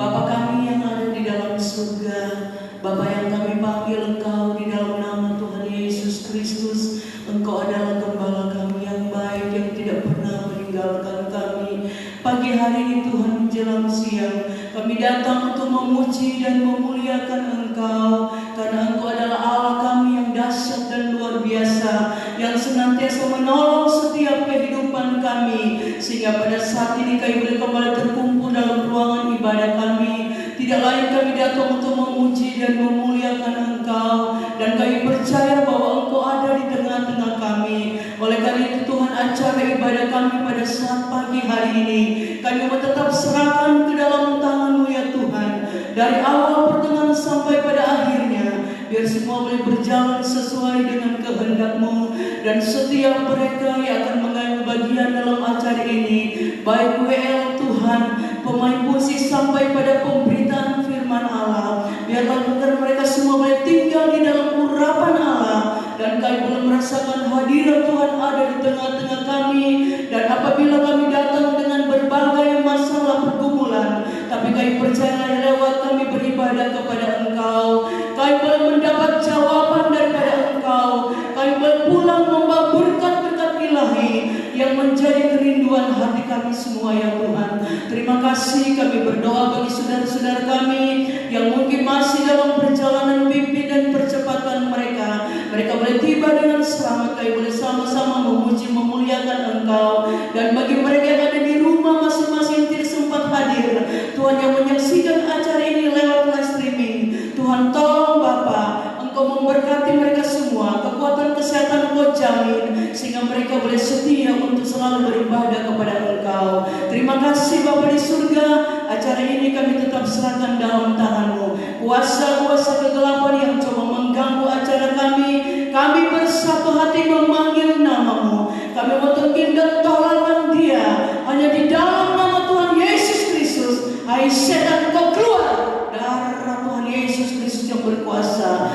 Bapa kami yang ada di dalam surga, Bapa yang kami panggil Engkau di dalam nama Tuhan Yesus Kristus. Engkau adalah gembala kami yang baik yang tidak pernah meninggalkan kami. Pagi hari ini Tuhan menjelang siang, kami datang untuk memuji dan memuliakan Engkau, karena Engkau adalah Allah kami yang dahsyat dan luar biasa, yang senantiasa menolong setiap kehidupan kami, sehingga pada saat ini kami boleh kembali terkumpul dalam ruangan ibadah kami. Tidak lain kami datang untuk memuji dan memuliakan Engkau, dan kami percaya bahwa Engkau ada di tengah-tengah kami. Oleh karena itu Tuhan, acara ibadah kami pada saat pagi hari ini kami mau tetap serahkan ke dalam tangan-Mu ya Tuhan, dari awal pertengahan sampai pada akhirnya. Biar semua boleh berjalan sesuai dengan kehendak-Mu, dan setiap mereka yang akan mengambil bagian dalam acara ini, baik WL Tuhan, pemain musik sampai pada pemberitaan firman Allah, biarlah mereka semua boleh tinggal di dalam urapan Allah, dan kami boleh merasakan hadirat Tuhan ada di tengah-tengah kami. Dan apabila kami datang dengan berbagai masalah pergumulan, tapi kami percaya lewat kami beribadah kepada Engkau, kami boleh mendapat jawaban daripada Engkau. Kami boleh pulang membawa berkat-berkat ilahi yang menjadi kerinduan hati kami semua ya Tuhan. Terima kasih, kami berdoa bagi saudara-saudara kami yang mungkin masih dalam perjalanan mimpi dan percepatan mereka. Mereka boleh tiba dengan selamat, kami boleh sama-sama memuji memuliakan Engkau. Dan bagi mereka yang ada di rumah masing-masing tidak sempat hadir, Tuhan, yang menyaksikan acara ini lewat live streaming, Tuhan tolong Bapa, Engkau memberkati mereka semua, kekuatan kesehatan Engkau jamin, sehingga mereka boleh setia untuk selalu beribadah kepada Engkau. Terima kasih Bapa di surga, acara ini kami tetap serahkan dalam tangan-Mu. Kuasa-kuasa kegelapan yang coba mengganggu acara kami bersatu hati memanggil nama-Mu. Kami mengutuk dan tolakkan dia hanya di dalam nama Tuhan Yesus Kristus. Hai setan, Engkau keluar. Darah Tuhan Yesus Kristus yang berkuasa.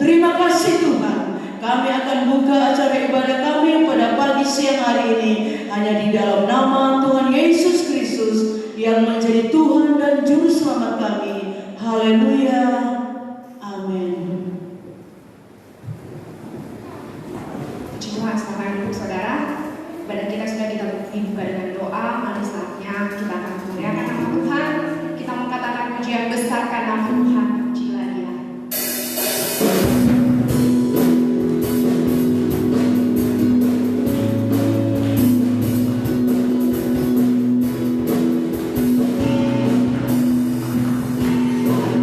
Terima kasih Tuhan. Kami akan buka acara ibadah kami pada pagi siang hari ini hanya di dalam nama Tuhan Yesus Kristus yang menjadi Tuhan dan Juru Selamat kami. Haleluya. Amin. Puji Tuhan, Bapak Ibu Saudara. Ibadah kita sudah dibuka dengan doa. Mari saatnya kita akan memuliakan nama Tuhan. Kita mengatakan pujian besarkan nama Tuhan. Pujilah Dia.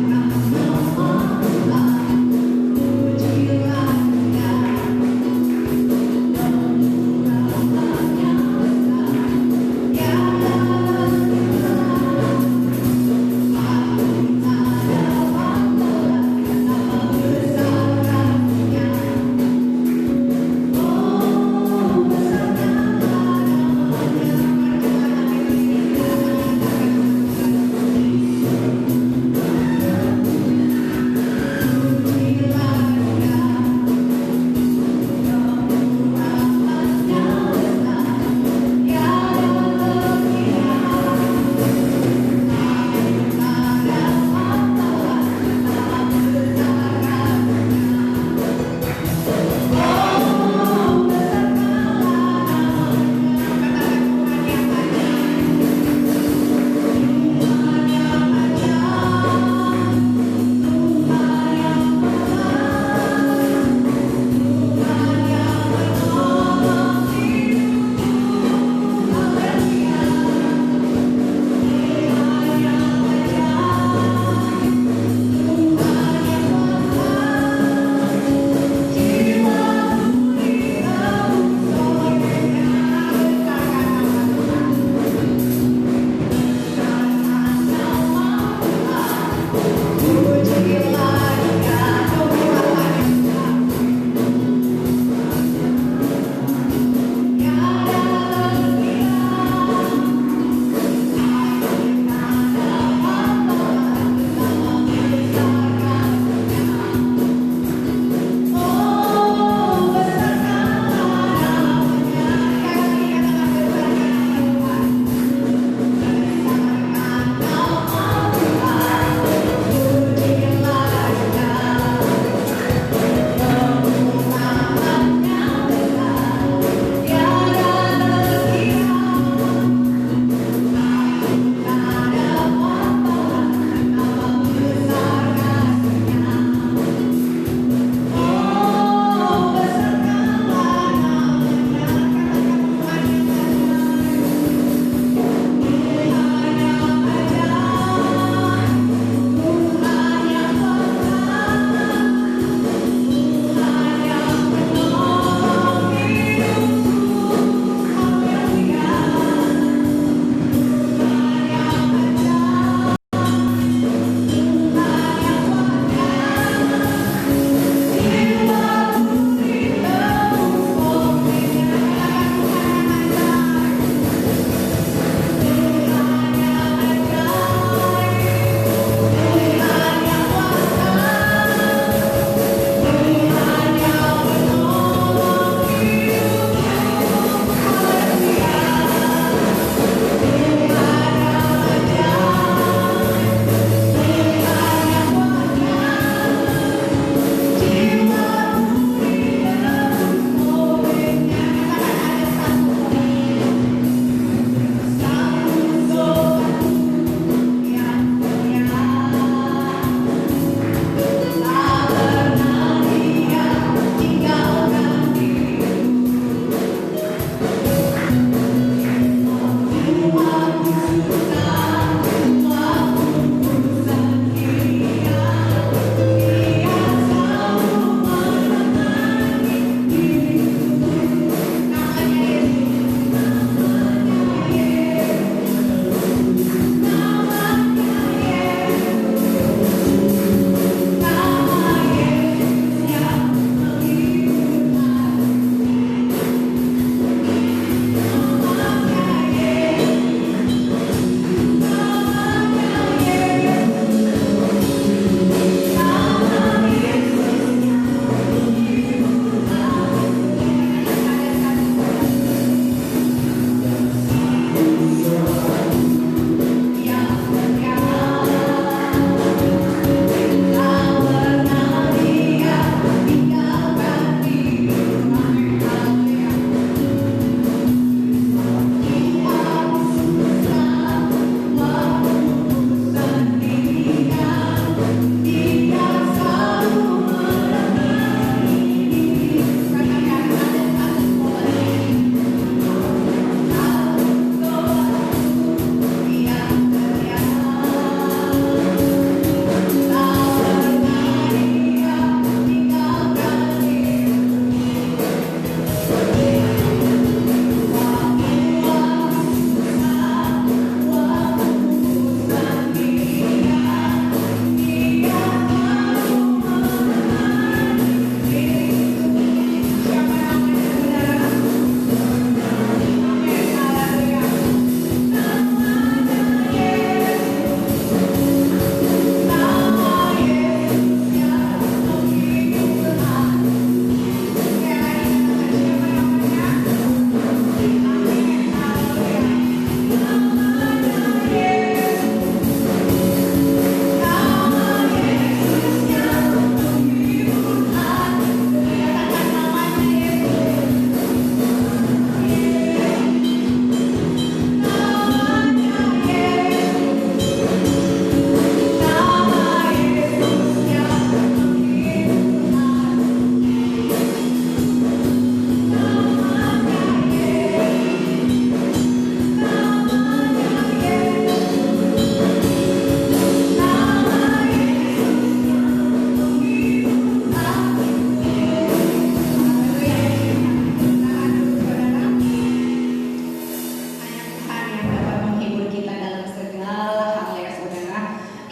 Nama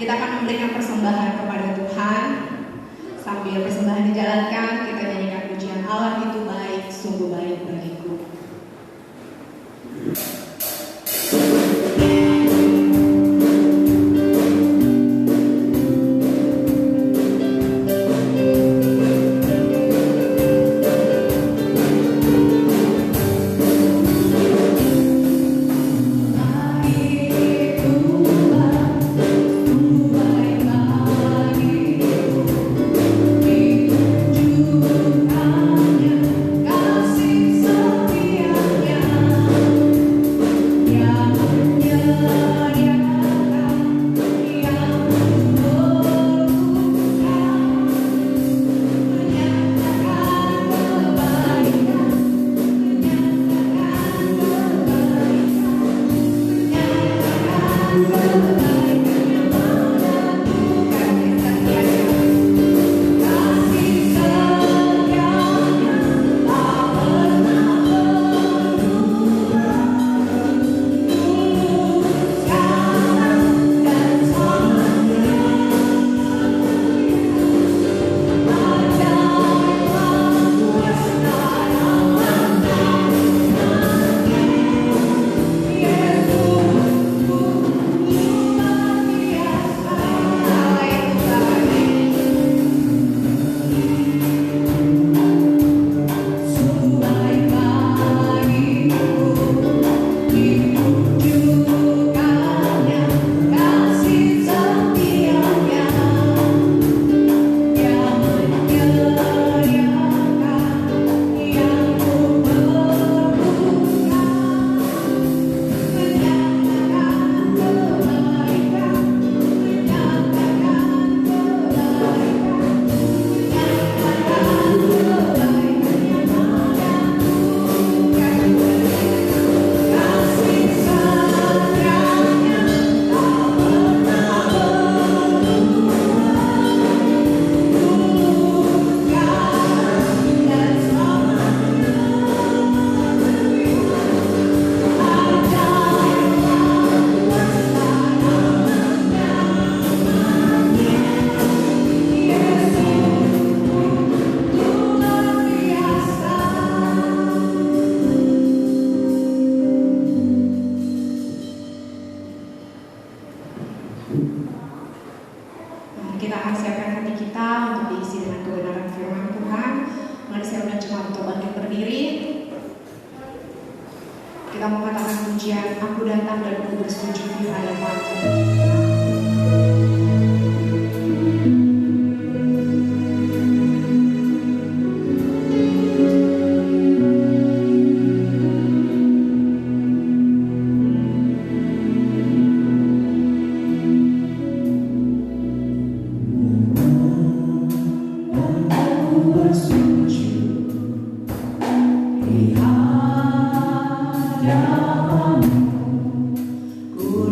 Kita akan memberikan persembahan kepada Tuhan. Sambil persembahan dijalankan, kita nyanyikan pujian Allah itu baik, sungguh baik bagiku. Kita akan siapkan hati kita untuk diisi dengan kebenaran firman Tuhan. Mari saya undang jemaat untuk bangkit berdiri. Kita mau katakan pujian, aku datang dan aku bersujud di hadapanmu. Ku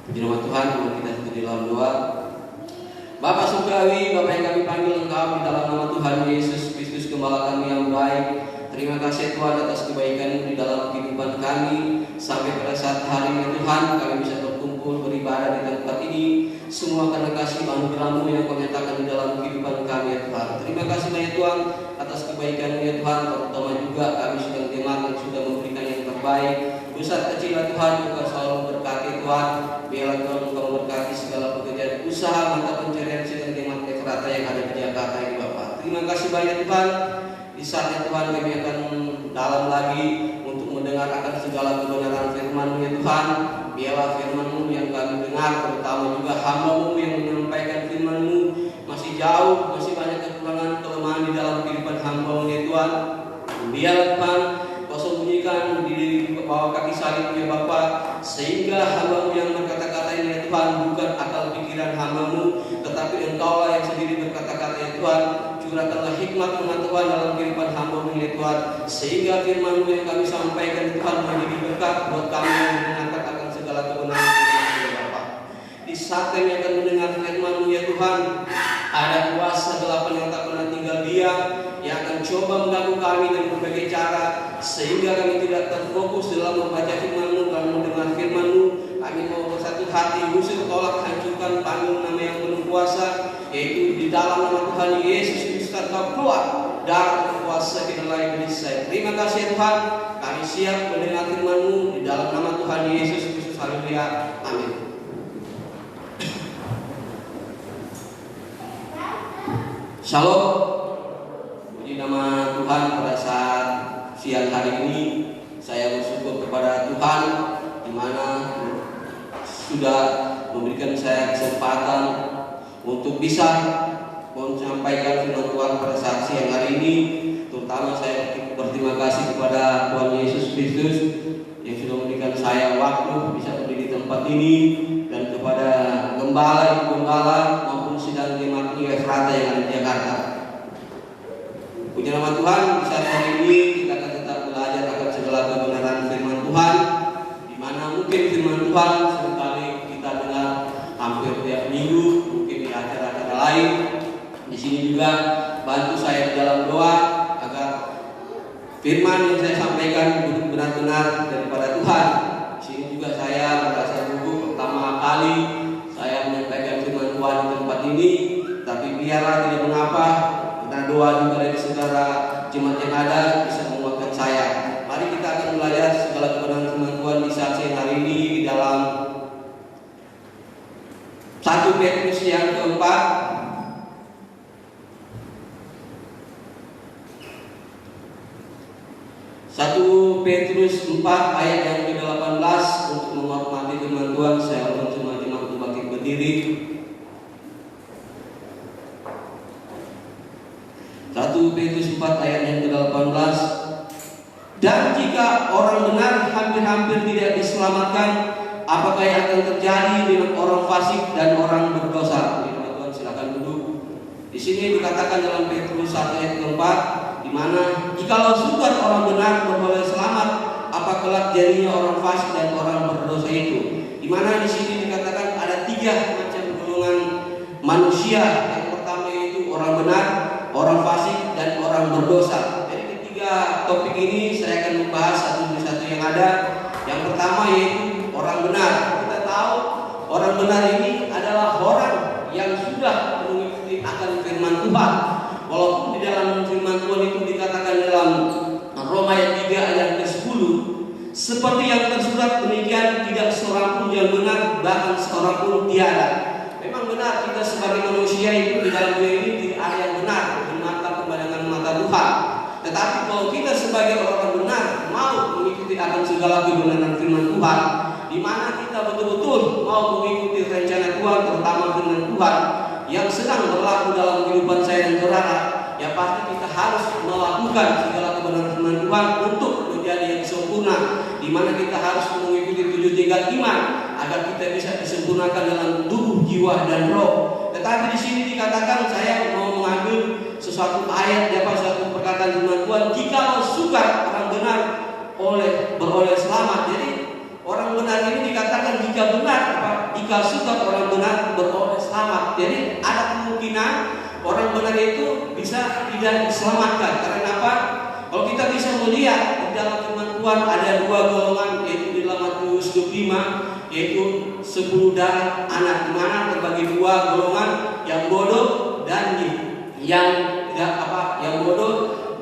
Puji nama Tuhan, mari kita tutup di dalam doa. Bapa surgawi, Bapa yang kami panggil Engkau di dalam nama Tuhan Yesus Kristus, Gembala kami yang baik. Terima kasih Tuhan atas kebaikan-Mu di dalam kehidupan kami. Sampai pada saat hari ini Tuhan, kami bisa berkumpul beribadah di tempat ini. Semua karena kasih anugerah-Mu yang Kau nyatakan di dalam kehidupan kami ya Tuhan. Terima kasih banyak Tuhan atas kebaikan-Mu ya Tuhan. Terutama juga kami sedang jemaat yang sudah memberikan yang terbaik. Besar kecil ya Tuhan, Engkau selalu berkati Tuhan. Biarlah Tuhan Engkau memberkati segala pekerjaan usaha mata pencarian sedang jemaat Efrata yang ada di Jakarta ini Bapak. Terima kasih banyak Tuhan. Di saatnya Tuhan kami akan dalam lagi untuk mendengar akan segala kebenaran firman-Mu ya Tuhan. Biarlah firman-Mu yang kami dengar, terutama juga hamba-Mu yang menyampaikan firman-Mu masih jauh, masih banyak kekurangan kelemahan di dalam kehidupan hamba-Mu ya Tuhan. Biarlah Tuhan Kau sembunyikan di bawah kaki salib ya Bapa, sehingga hamba-Mu yang berkata-kata ini ya Tuhan bukan akal pikiran hamba-Mu, tetapi Engkau-lah yang sendiri berkata-kata ya Tuhan. Curahkanlah hikmat pengetahuan dalam kehidupan hamba-Mu ya Tuhan, sehingga firman-Mu yang kami sampaikan Tuhan menjadi berkat buat kami yang mendengarkan akan segala kebenaran firman-Mu ya Bapa. Di saat kami akan mendengar firman-Mu ya Tuhan, ada kuasa gelapan yang tak pernah tinggal diam yang akan coba mengganggu kami dengan berbagai cara, sehingga kami tidak terfokus dalam membaca firman-Mu dan mendengar firman-Mu. Kami mau bersatu hati, usir, tolak, hancurkan, panggil nama yang penuh kuasa, yaitu di dalam nama Tuhan Yesus Kristus Kau keluar dari kuasa kedelai berisai. Terima kasih Tuhan, kami siap mendengar firman-Mu di dalam nama Tuhan Yesus Kristus. Haleluya, amin. Shalom. Puji nama Tuhan, pada saat siang hari ini saya bersyukur kepada Tuhan di mana sudah memberikan saya kesempatan untuk bisa menyampaikan firman Tuhan pada saat siang hari ini. Terutama saya berterima kasih kepada Tuhan Yesus Kristus yang sudah memberikan saya waktu bisa berdiri di tempat ini, dan kepada gembala maupun sidang jemaat Efrata yang ada di Jakarta. Puji nama Tuhan, di saat hari ini kita akan tetap belajar akan segala kebenaran firman Tuhan, di mana mungkin firman Tuhan seringkali kita dengar hampir tiap minggu, mungkin di acara-acara lain. Di sini juga bantu saya di dalam doa agar firman yang saya sampaikan benar-benar daripada Tuhan. Di sini juga saya merasa gugup pertama kali saya menyampaikan firman Tuhan di tempat ini, tapi biarlah tidak mengapa, karena doa juga dari saudara jemaat yang ada bisa menguatkan saya. Mari kita akan belajar segala kebenaran firman Tuhan di saat siang hari ini di dalam 1 Petrus yang keempat. 1 Petrus 4 ayat yang ke-18. Untuk menghormati firman Tuhan, saya undang semua jemaat untuk bangkit berdiri. 1 Petrus 4 ayat yang ke-18. Dan jika orang benar hampir-hampir tidak diselamatkan, apakah yang akan terjadi dengan orang fasik dan orang berdosa? Tuhan silakan duduk. Di sini dikatakan dalam Petrus 1 ayat keempat, di mana jikalau sudah orang benar beroleh selamat, apa kelak jadinya orang fasik dan orang berdosa itu? Di mana di sini dikatakan ada 3 macam golongan manusia. Yang pertama yaitu orang benar, orang fasik, dan orang berdosa. Jadi ketiga topik ini saya akan membahas satu demi satu yang ada. Yang pertama yaitu orang benar. Kita tahu orang benar ini adalah orang yang sudah mengikuti akan firman Tuhan. Walaupun di dalam firman Tuhan itu dikatakan dalam Roma ayat 3 ayat ke-10, seperti yang tersurat demikian tidak seorang pun yang benar, bahkan seorang pun tiada. Memang benar kita sebagai manusia itu di dalam dunia ini tidak ada yang benar di mata pandangan mata Tuhan. Tetapi kalau kita sebagai orang benar mau mengikuti akan segala kebenaran firman Tuhan, di mana kita betul-betul mau mengikuti rencana Tuhan, terutama firman Tuhan yang sedang berlaku dalam kehidupan saya dan saudara, ya pasti kita harus melakukan segala kebenaran firman Tuhan untuk menjadi yang sempurna, di mana kita harus mengikuti 7 tingkat iman agar kita bisa disempurnakan dalam tubuh, jiwa, dan roh. Tetapi di sini dikatakan, saya mau mengambil sesuatu ayat, satu perkataan firman Tuhan, jikalau suka orang benar beroleh selamat. Jadi orang benar ini dikatakan jika benar, jika suka orang benar beroleh selamat. Jadi ada kemungkinan orang benar itu bisa tidak diselamatkan. Karena apa? Kalau kita bisa melihat di dalam firman Tuhan ada dua golongan, yaitu di dalam Matius 25, yaitu 10 darah anak, di mana terbagi dua golongan, yang bodoh dan yang bodoh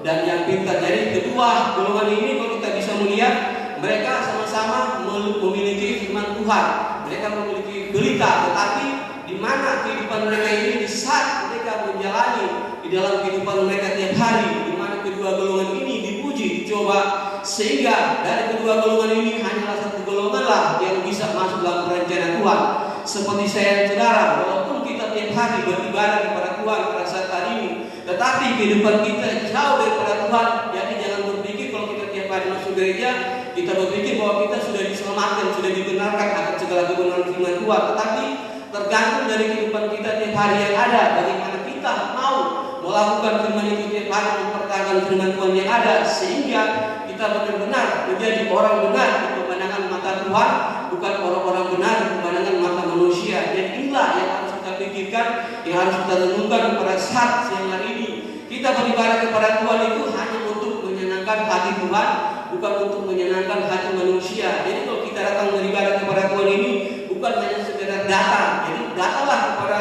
dan yang pintar. Jadi kedua golongan ini kalau kita bisa melihat, mereka sama-sama memiliki firman Tuhan, mereka memiliki berita, tetapi di mana kehidupan mereka ini di saat mereka menjalani di dalam kehidupan mereka tiap hari, di mana kedua golongan ini dipuji, dicoba, sehingga dari kedua golongan ini hanyalah satu golonganlah yang bisa masuk dalam rencana Tuhan. Seperti saya dan saudara, walaupun kita tiap hari beribadah kepada Tuhan pada saat hari ini, tetapi kehidupan kita jauh daripada Tuhan. Jadi jangan berpikir kalau kita tiap hari masuk gereja, kita berpikir bahwa kita sudah diselamatkan, sudah dibenarkan akan segala kebenaran firman Tuhan. Tetapi tergantung dari kehidupan kita tiap hari yang ada, bagaimana kita mau melakukan firman itu tiap hari, mempertahankan firman Tuhan yang ada, sehingga kita benar-benar menjadi orang benar di pandangan mata Tuhan, bukan orang-orang benar di pandangan mata manusia. Dan inilah yang harus kita pikirkan, yang harus kita renungkan pada saat siang hari ini. Kita beribadah kepada Tuhan itu hanya untuk menyenangkan hati Tuhan, bukan untuk menyenangkan hati manusia. Jadi kalau kita datang beribadah kepada Tuhan ini bukan hanya sekedar datang. Jadi datanglah kepada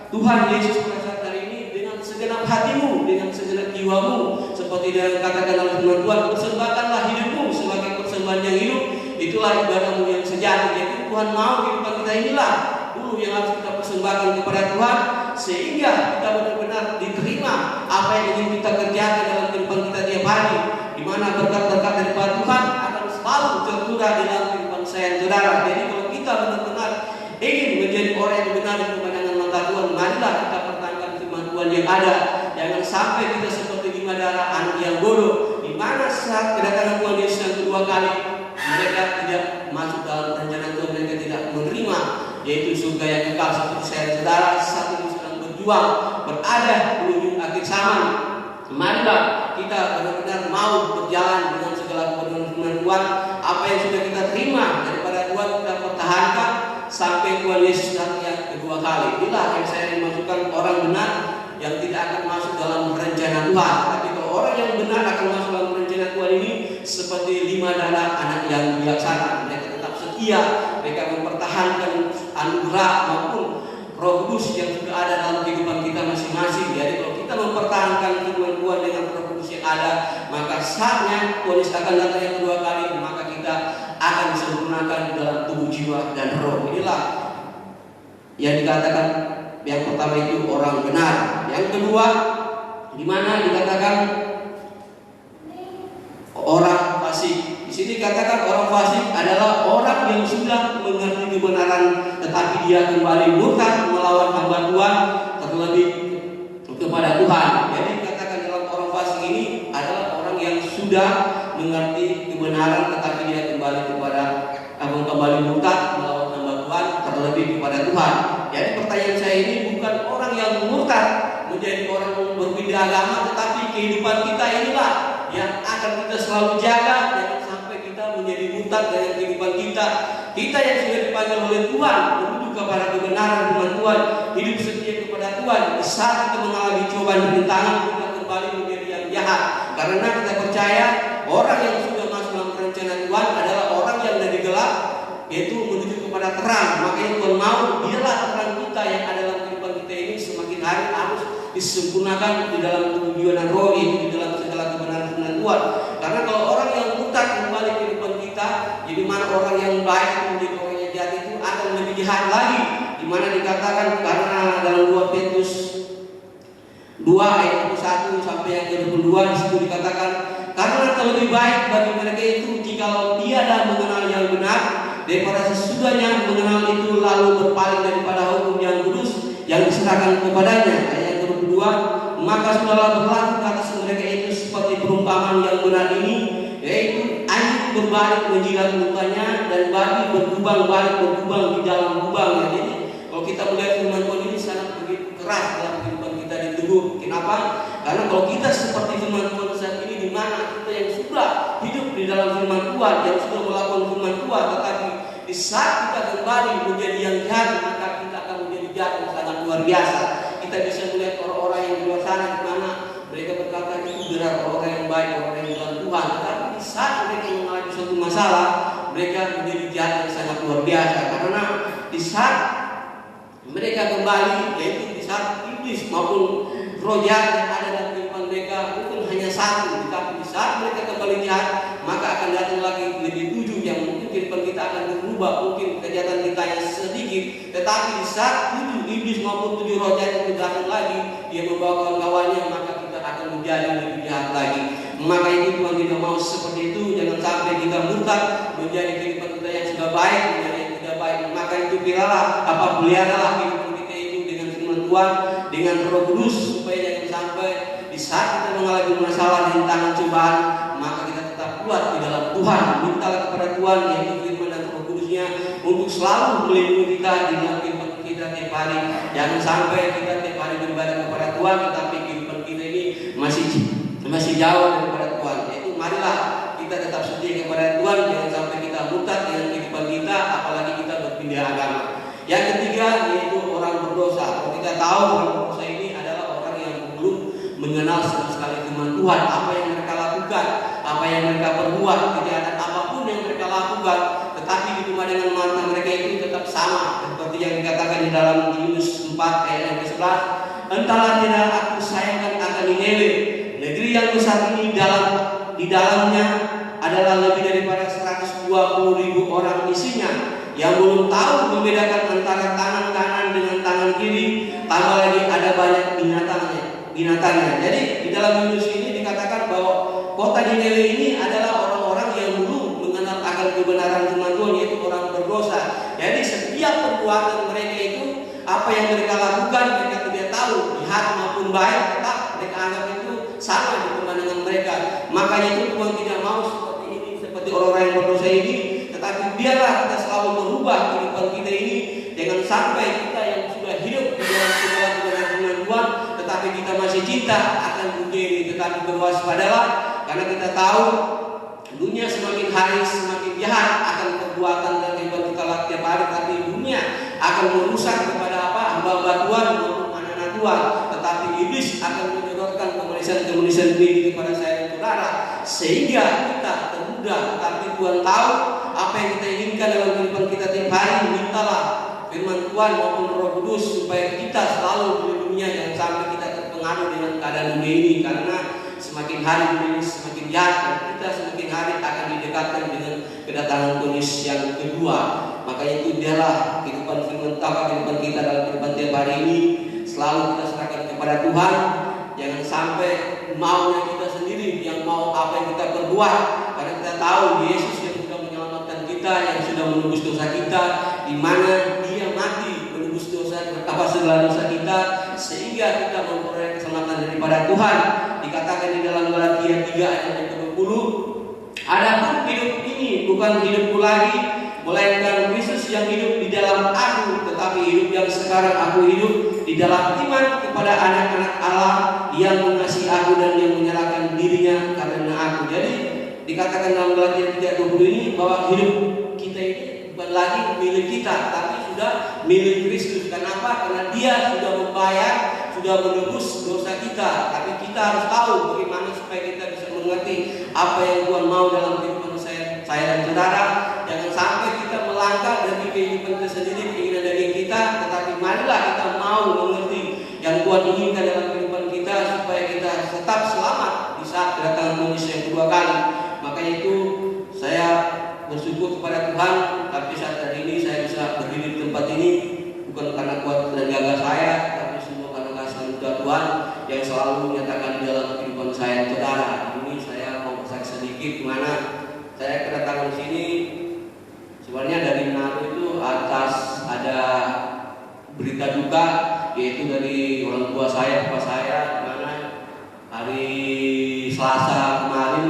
Tuhan Yesus pada saat hari ini dengan segenap hatimu, dengan segenap jiwamu, seperti yang dikatakan dalam firman Tuhan, persembahkanlah hidupmu sebagai persembahan yang hidup, itulah ibadahmu yang sejati. Jadi Tuhan mau kehidupan kita inilah dulu yang harus kita persembahkan kepada Tuhan, sehingga kita benar-benar diterima apa yang ingin kita kerjakan dalam kehidupan kita tiap hari, di mana berkat-berkat daripada Tuhan akan selalu tercurah di dalam kehidupan saya dan saudara. Jadi kalau kita benar-benar ingin menjadi orang yang benar di pandangan mata Tuhan, marilah kita pertahankan firman Tuhan yang ada. Jangan sampai kita seperti 5 darah anak yang bodoh, di mana saat kedatangan Tuhan Yesus yang kedua kali, mereka tidak masuk dalam rencana Tuhan, mereka tidak menerima, yaitu surga yang kekal. Seperti saya dan saudara saat ini sedang berjuang berada di ujung akhir zaman. Marilah kita benar-benar mau berjalan dengan segala kebenaran firman Tuhan. Apa yang sudah kita terima daripada Tuhan kita pertahankan sampai Tuhan Yesus datang yang kedua kali. Inilah yang saya dimaksudkan orang benar yang tidak akan masuk dalam rencana Tuhan. Tapi kalau orang yang benar akan masuk dalam rencana Tuhan ini seperti 5 darah anak yang bijaksana. Mereka tetap setia, mereka mempertahankan anugerah maupun Roh Kudus yang sudah ada dalam kehidupan kita masing-masing. Jadi kalau kita mempertahankan firman Tuhan dengan Roh Kudus yang ada, maka saatnya Tuhan Yesus akan datang yang kedua kali, maka kita akan disempurnakan di dalam tubuh, jiwa, dan roh. Inilah yang dikatakan yang pertama itu orang benar. Yang kedua, di mana dikatakan orang fasik. Di sini dikatakan orang fasik adalah orang yang sudah mengerti kebenaran, tetapi dia kembali murtad melawan hamba Tuhan, terlebih kepada Tuhan. Jadi dikatakan dalam orang fasik ini adalah orang yang sudah mengerti kebenaran, tetapi dia kembali murtad melawan hamba Tuhan, terlebih kepada Tuhan. Jadi pertanyaan saya ini bukan orang yang murtad menjadi orang yang berbeda agama, tetapi kehidupan kita inilah yang akan kita selalu jaga. Jangan sampai kita menjadi murtad dari kehidupan kita. Kita yang sudah dipanggil oleh Tuhan menuju kepada kebenaran firman Tuhan, hidup setia kepada Tuhan. Di saat kita mengalami cobaan dan rintangan, kita kembali menjadi yang jahat. Karena kita percaya orang yang sudah masuk dalam rencana Tuhan adalah orang yang dari gelap yaitu menuju kepada terang. Makanya Tuhan mau dialah terang kita yang ada dalam kehidupan kita ini semakin hari harus disempurnakan di dalam tubuh, jiwa, dan roh ini, di dalam segala kebenaran firman Tuhan. Karena kalau orang yang murtad kembali ke kehidupan kita, jadi mana orang yang baik menjadi orang yang jahat itu akan lebih jahat lagi. Di mana dikatakan karena dalam 2 Petrus 2 ayat 1 sampai yang ke-22 di situ dikatakan, karena terlebih baik bagi mereka itu jikalau tiada mengenal yang benar daripada sesudahnya mengenal itu lalu berpaling daripada hukum yang kudus yang diserahkan kepadanya. Ayat ke-22, maka sudahlah berlaku ke atas mereka itu seperti perumpamaan yang benar ini, yaitu anjing berbalik menjilat mukanya dan babi berkubang balik berkubang di dalam lubang. Jadi kalau kita melihat firman Tuhan ini sangat begitu keras dalam kehidupan kita di tubuh. Kenapa? Karena kalau kita seperti firman Tuhan saat ini, di mana kita yang sudah hidup di dalam firman Tuhan, yang sudah melakukan firman Tuhan, tetapi di di saat kita kembali menjadi yang jahat, maka kita akan menjadi jahat yang sangat luar biasa. Kita bisa melihat orang-orang yang di luar sana di mana mereka berkata itu benar, orang yang baik, orang yang dalam Tuhan. Tetapi di saat mereka mengalami suatu masalah, mereka menjadi jahat yang sangat luar biasa. Karena di saat mereka kembali, yaitu di saat iblis maupun roh jahat yang ada dalam kehidupan mereka bukan hanya satu, tetapi di saat mereka kembali jahat, maka akan datang lagi lebih 7 yang mungkin kehidupan kita akan berubah. Mungkin kejahatan kita yang sedikit, tetapi di saat 7 iblis maupun 7 roh jahat itu datang lagi, dia membawa kawan-kawannya, maka kita akan menjadi lebih jahat lagi. Maka itu Tuhan tidak mau seperti itu. Jangan sampai kita murtad menjadi kehidupan kita yang sudah baik menjadi yang tidak baik. Maka itu peliharalah kehidupan kita itu dengan firman Tuhan, dengan Roh Kudus, supaya jangan sampai di saat kita mengalami masalah dan tangan cobaan, maka kita tetap kuat di dalam Tuhan. Mintalah kepada Tuhan, yaitu firman dan Roh Kudusnya, untuk selalu melindungi kita di dalam kehidupan kita tiap hari. Jangan sampai kita tiap hari beribadah kepada Tuhan, tetapi kehidupan kita ini masih jauh daripada Tuhan. Yaitu marilah kita tetap setia kepada Tuhan, jangan sampai kita murtad dengan kehidupan kita, apalagi kita berpindah agama. Yang ketiga yaitu orang berdosa. Kalau kita tahu orang berdosa ini adalah orang yang belum mengenal sama sekali firman Tuhan, apa yang mereka lakukan, apa yang mereka perbuat, kejahatan apapun yang mereka lakukan, tetapi di rumah dengan mata mereka itu tetap sama seperti yang dikatakan di dalam Yunus 4 ayat yang ke-11. Entahlah tidak aku sayangkan akan Niniwe, negeri yang besar ini di dalamnya adalah lebih daripada 120.000 orang isinya, yang belum tahu membedakan antara tangan kanan dengan tangan kiri, tambah lagi ada banyak binatangnya. Jadi di dalam Yunus ini dikatakan bahwa kota Niniwe ini adalah orang-orang yang belum mengenal akan kebenaran firman Tuhan, yaitu orang berdosa. Jadi setiap perbuatan mereka itu, apa yang mereka lakukan, mereka tidak tahu, jahat maupun baik, tetap mereka anggap itu sama di pandangan mereka. Makanya itu Tuhan tidak mau seperti ini, seperti orang-orang yang berdosa ini. Tetapi biarlah kita selalu merubah kehidupan kita ini. Jangan sampai kita yang sudah hidup di dalam kebenaran firman Tuhan, tetapi kita masih cinta akan dunia ini. Tetapi berwaspadalah, karena kita tahu dunia semakin hari semakin jahat akan perbuatan dan kehidupan kita tiap hari. Tapi dunia akan merusak kepada hamba-hamba Tuhan maupun anak-anak Tuhan. Tetapi iblis akan menyodorkan kemanisan ini kepada saya dan saudara, sehingga kita termudah. Tetapi Tuhan tahu apa yang kita inginkan dalam kehidupan kita tiap hari. Mintalah firman Tuhan maupun Roh Kudus supaya kita selalu melindunginya, jangan sampai kita terpengaruh dengan keadaan dunia ini. Karena semakin hari dunia ini semakin jahat, dan kita semakin hari akan didekatkan dengan kedatangan Tuhan Yesus yang kedua. Makanya itu biarlah kehidupan kita dalam kehidupan tiap hari ini selalu kita serahkan kepada Tuhan. Jangan sampai maunya kita sendiri yang mau apa yang kita perbuat, karena kita tahu Yesus yang sudah menyelamatkan kita, yang sudah menebus dosa kita, di mana Dia mati menebus segala dosa kita, sehingga kita memperoleh keselamatan daripada Tuhan. Dikatakan di dalam Galatia 3 ayat yang ke-20, adapun hidup ini bukan hidupku lagi, melainkan Kristus yang hidup di dalam aku. Tetapi hidup yang sekarang aku hidup di dalam iman kepada anak-anak Allah yang mengasihi aku dan yang menyerahkan dirinya karena aku. Jadi dikatakan dalam Galatia 3:20 ini bahwa hidup kita ini bukan lagi milik kita, tapi sudah milik Kristus. Kenapa? Karena Dia sudah membayar, sudah menebus dosa kita. Tapi kita harus tahu bagaimana supaya kita bisa mengerti apa yang Tuhan mau dalam kehidupan saya dan saudara. Jangan sampai kita melangkah dari kehidupan kita sendiri, keinginan daging kita, tetapi marilah kita mau mengerti yang Tuhan inginkan dalam kehidupan kita, supaya kita tetap selamat di saat kedatangan Tuhan Yesus yang kedua kali. Makanya itu saya bersyukur kepada Tuhan, tapi saat hari ini saya bisa berdiri di tempat ini bukan karena kuat dan gagah saya, tapi semua karena kasih Tuhan yang selalu menyatakan di dalam kehidupan saya. Saudara, ini saya mau bersaksi sedikit mana saya kedatangan di sini. Sebenarnya dari Manado itu atas ada berita duka, yaitu dari orang tua saya, bapak saya, di mana hari Selasa kemarin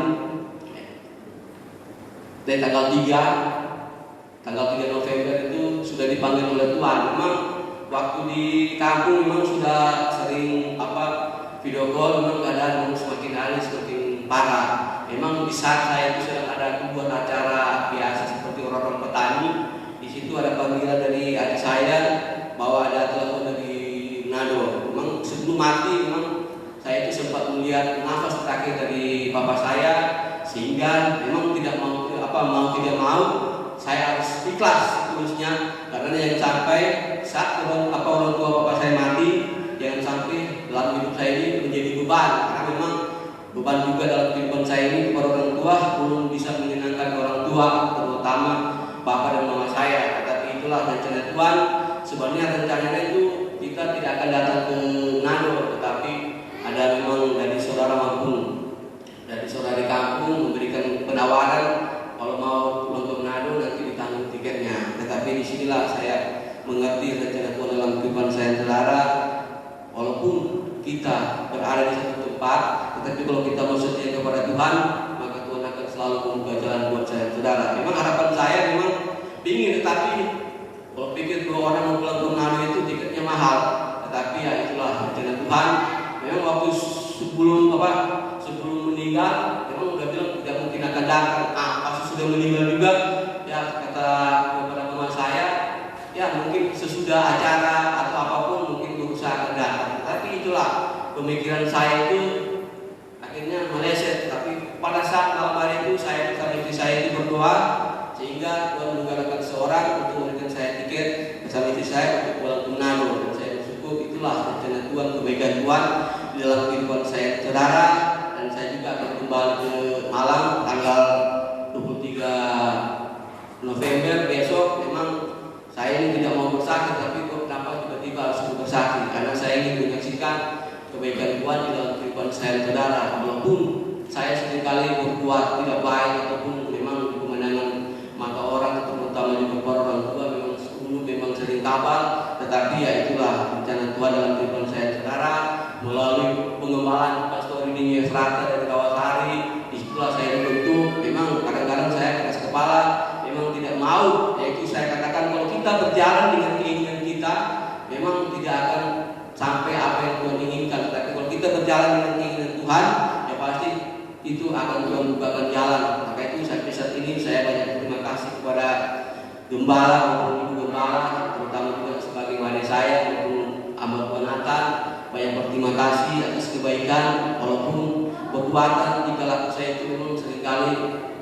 dari tanggal 3 November itu sudah dipanggil oleh Tuhan. Memang waktu di kampung memang sudah sering video call, memang keadaan semakin hari semakin parah. Memang di saat saya itu sedang ada buat acara biasa seperti orang-orang petani, itu ada panggilan dari adik saya bahwa ada telepon dari Manado. Memang sebelum mati memang saya itu sempat melihat nafas terakhir dari bapak saya, sehingga memang tidak mau saya harus ikhlas seterusnya, karena yang sampai saat orang tua bapak saya mati, jangan sampai dalam hidup saya ini menjadi beban, karena memang beban juga dalam kehidupan saya ini kepada orang tua, belum bisa menyenangkan orang tua, terutama bapak dan mama saya. Tetapi itulah rencana Tuhan. Sebenarnya rencananya itu kita tidak akan datang ke Manado, tetapi ada memang dari saudara maupun dari saudara di kampung memberikan penawaran kalau mau pulang ke Manado nanti ditanggung tiketnya. Tetapi disinilah saya mengerti rencana Tuhan dalam kehidupan saya, saudara. Walaupun kita berada di satu tempat, tetapi kalau kita mau setia kepada Tuhan, maka Tuhan akan selalu membuka jalan buat saya, saudara. Memang harapan saya memang ingin, tetapi kalau pikir dua orang mau pulang ke Manado itu tiketnya mahal. Tetapi ya itulah rencana Tuhan. Memang waktu sebelum meninggal, memang udah bilang tidak mungkin akan datang. Pas sudah meninggal juga, ya kata kepada mama saya, ya mungkin sesudah acara atau apapun mungkin berusaha akan datang. Tapi itulah pemikiran saya itu akhirnya meleset. Tapi pada saat malam hari itu saya bersama istri saya itu berdoa, sehingga Tuhan mengarahkan seorang untuk memberikan saya tiket bersama istri saya untuk pulang ke Manado. Dan saya bersyukur itulah rencana Tuhan, kebaikan Tuhan di dalam kehidupan saya, saudara. Dan saya juga akan kembali ke Malang tanggal 23 November besok. Memang saya ini tidak mau bersaksi, tapi kenapa tiba-tiba harus bersaksi? Karena saya ingin menyaksikan kebaikan Tuhan di dalam kehidupan saya, saudara. Walaupun saya seringkali berbuat tidak baik ataupun memang di pemandangan mata orang, terutama juga para orang tua, memang sering tabal, tetapi ya itulah rencana Tuhan dalam kehidupan saya, saudara. Melalui pengembalaan Pastor Riding Efrata dari Kawasari, disitulah saya dibentuk. Memang kadang-kadang saya keras kepala, memang tidak mau. Yaitu saya katakan kalau kita berjalan dengan keinginan kita, memang tidak akan sampai apa yang Tuhan inginkan. Tetapi kalau kita berjalan dengan keinginan Tuhan, ya pasti itu akan Tuhan bukakan jalan. Maka itu sampai saat ini saya banyak terima kasih kepada gembala maupun ibu gembala, terutama juga sebagai wadah saya maupun amal Tuhan Nathan. Banyak berterima kasih atas kebaikan, walaupun perbuatan jika laku saya itu memang seringkali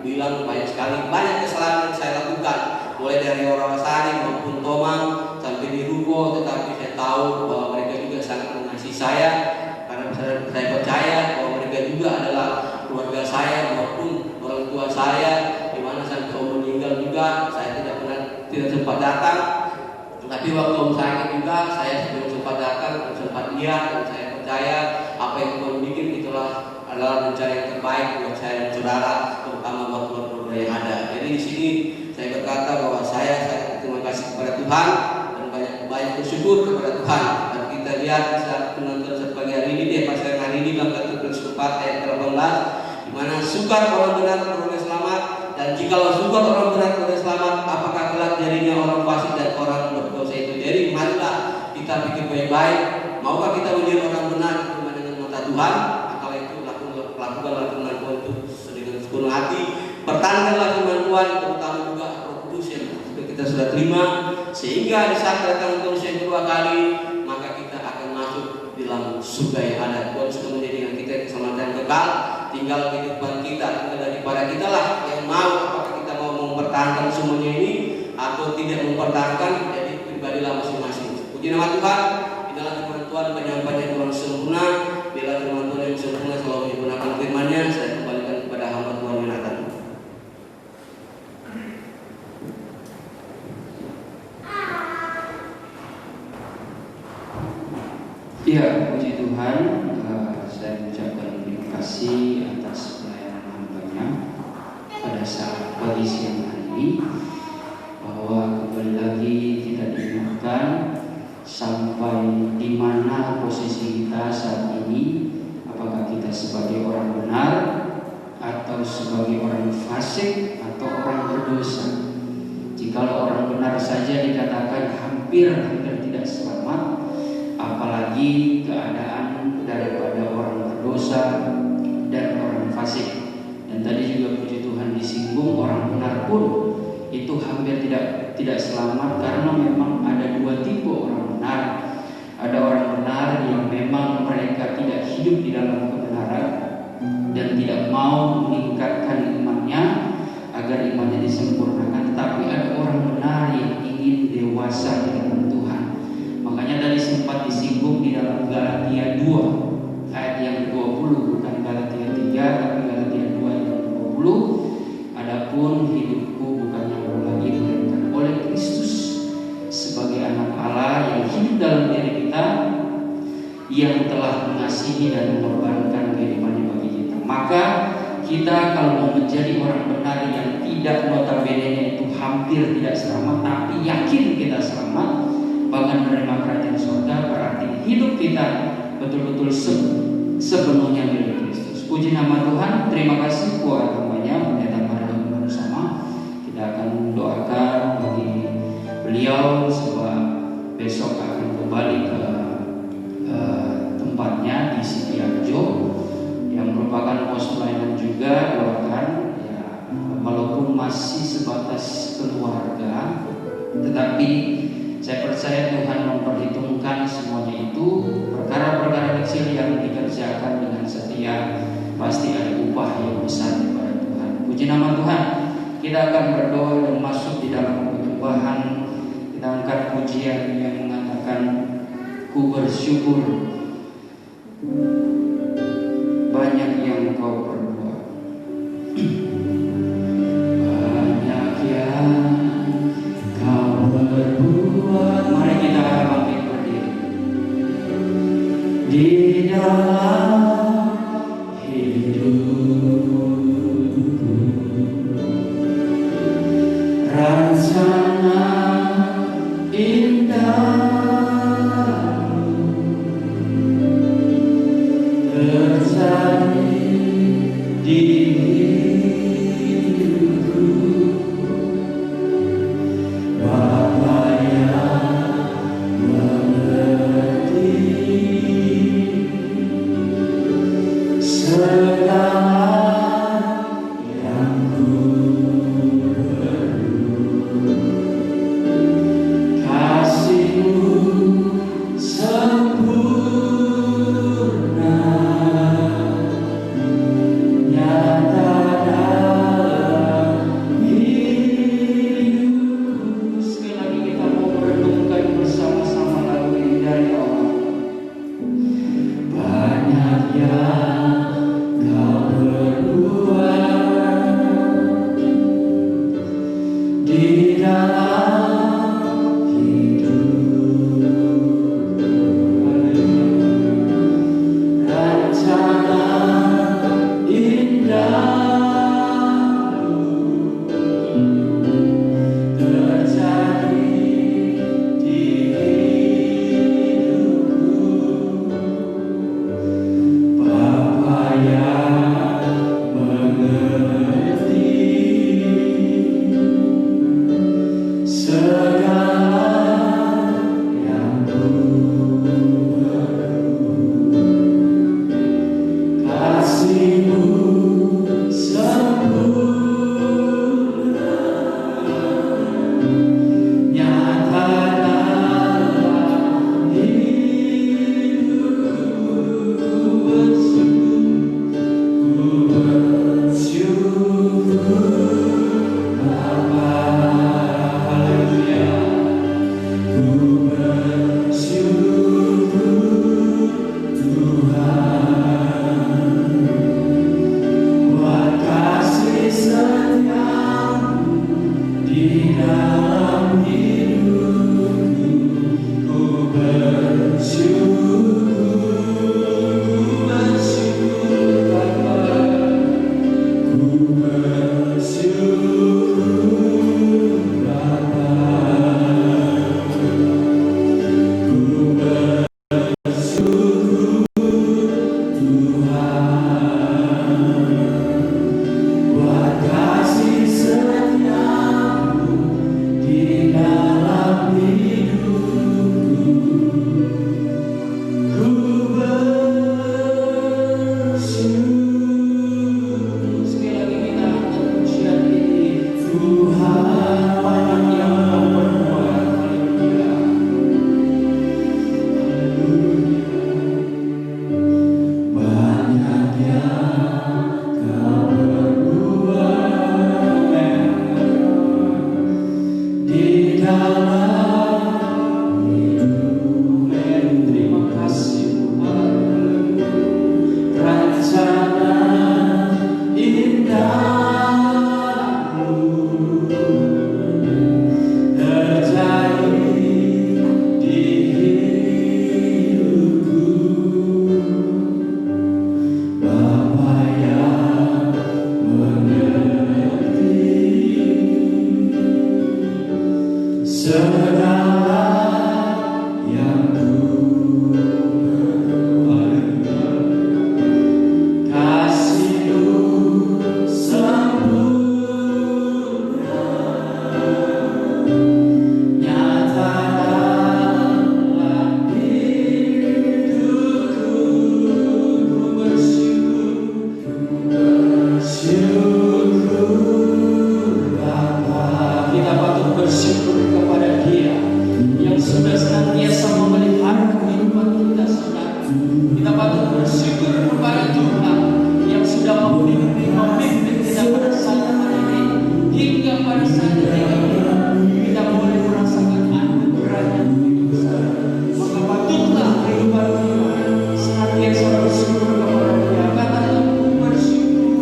bilang banyak kesalahan yang saya lakukan, mulai dari orang Sari maupun Tomang sampai di Ruko. Tetapi saya tahu bahwa mereka juga sangat mengasihi saya, karena saya percaya bahwa mereka juga adalah keluarga saya maupun orang tua saya, di mana sampai om meninggal juga saya tidak sempat datang. Tapi waktu om sakit juga saya sebelum sempat datang, sempat lihat, dan saya percaya apa yang Tuhan bikin itulah adalah rencana yang terbaik buat saya dan saudara, terutama buat keluarga yang ada. Jadi di sini saya berkata bahwa saya terima kasih kepada Tuhan dan banyak bersyukur kepada Tuhan. Dan kita lihat saat penonton pagi hari ini, dia pasal hari ini dalam 1 Korintus 4 ayat 18, di mana sukar orang benar beroleh selamat, dan jikalau sukar orang benar beroleh selamat, apakah kelak jadinya orang fasik dan orang berdosa itu? Jadi marilah kita pikir baik-baik, maukah kita menjadi orang benar dengan mata Tuhan? Maka itu lakukanlah firman Tuhan itu dengan sepenuh hati, pertahankanlah firman Tuhan, terutama juga Roh Kudus yang kita sudah terima, sehingga di saat datang Tuhan yang kedua kali, maka kita akan masuk di dalam surga yang ada. Tuhan sudah menjadikan kita keselamatan kekal, tinggal kehidupan kita, tinggal daripada kita lah yang mau, apakah kita mau mempertahankan semuanya ini atau tidak mempertahankan. Jadi pribadilah masing-masing. Puji nama Tuhan. Inilah firman Tuhan, penyampaian Tuhan sempurna. Bila firman Tuhan yang sempurna selalu menggunakan firman-Nya, saya kembalikan kepada hamba Tuhan Yonatan. Ya, puji Tuhan. Saya mengucapkan terima kasih atas pelayanan hamba-Nya pada saat pagi siang hari ini, bahwa kembali lagi kita diingatkan sampai di mana posisi kita saat ini, apakah kita sebagai orang benar atau sebagai orang fasik atau orang berdosa. Jikalau orang benar saja dikatakan hampir tidak selamat, apalagi keadaan daripada orang berdosa dan orang fasik. Dan tadi juga puji Tuhan disinggung orang benar pun itu hampir tidak tidak selamat karena memang ada dua tipe orang benar. Ada orang benar yang memang mereka tidak hidup di dalam kebenaran dan tidak mau meningkatkan imannya agar imannya disempurnakan. Tapi ada orang benar yang ingin dewasa di dalam Tuhan. Makanya tadi sempat disinggung di dalam Galatia 2 ayat yang ke-20, bukan Galatia 3 tapi Galatia 2 ayat yang ke-20. Adapun hidupku bukan yang aku lagi, melainkan oleh Kristus sebagai anak Allah yang hidup dalam diri kita, yang telah mengasihi dan mengorbankan kehidupannya bagi kita. Maka kita kalau mau menjadi orang benar yang tidak notabene itu hampir tidak selamat, tapi yakin kita selamat, bahkan menerima kerajaan surga, berarti hidup kita betul-betul sepenuhnya milik Kristus. Puji nama Tuhan. Terima kasih buat namanya Pendeta Mario bersama. Kita akan mendoakan bagi beliau sebab besok akan kembali ke tempatnya di Sidiarjo yang merupakan pos pelayanan juga. Doakan ya, walaupun masih sebatas keluarga, tetapi saya percaya Tuhan memperhitungkan semuanya itu. Perkara-perkara kecil yang dikerjakan dengan setia pasti ada upah yang besar daripada Tuhan. Puji nama Tuhan. Kita akan berdoa dan masuk di dalam penyembahan. Kita angkat pujian yang mengatakan, ku bersyukur banyak yang kau perbuat. Banyak yang kau berbuat. Mari kita bangkit berdiri. Di dalam hidupku rencana indah terjadi di hidupku. Bapa yang mengerti sudah senantiasa memelihara kehidupan kita, saudara. Kita patut bersyukur kepada Tuhan yang sudah memimpin kita pada saat hari ini hingga pada saat ini kita boleh merasakan anugerah yang begitu besar. Maka patutlah kehidupan kita senantiasa bersyukur kepada Dia. Katakan bersyukur.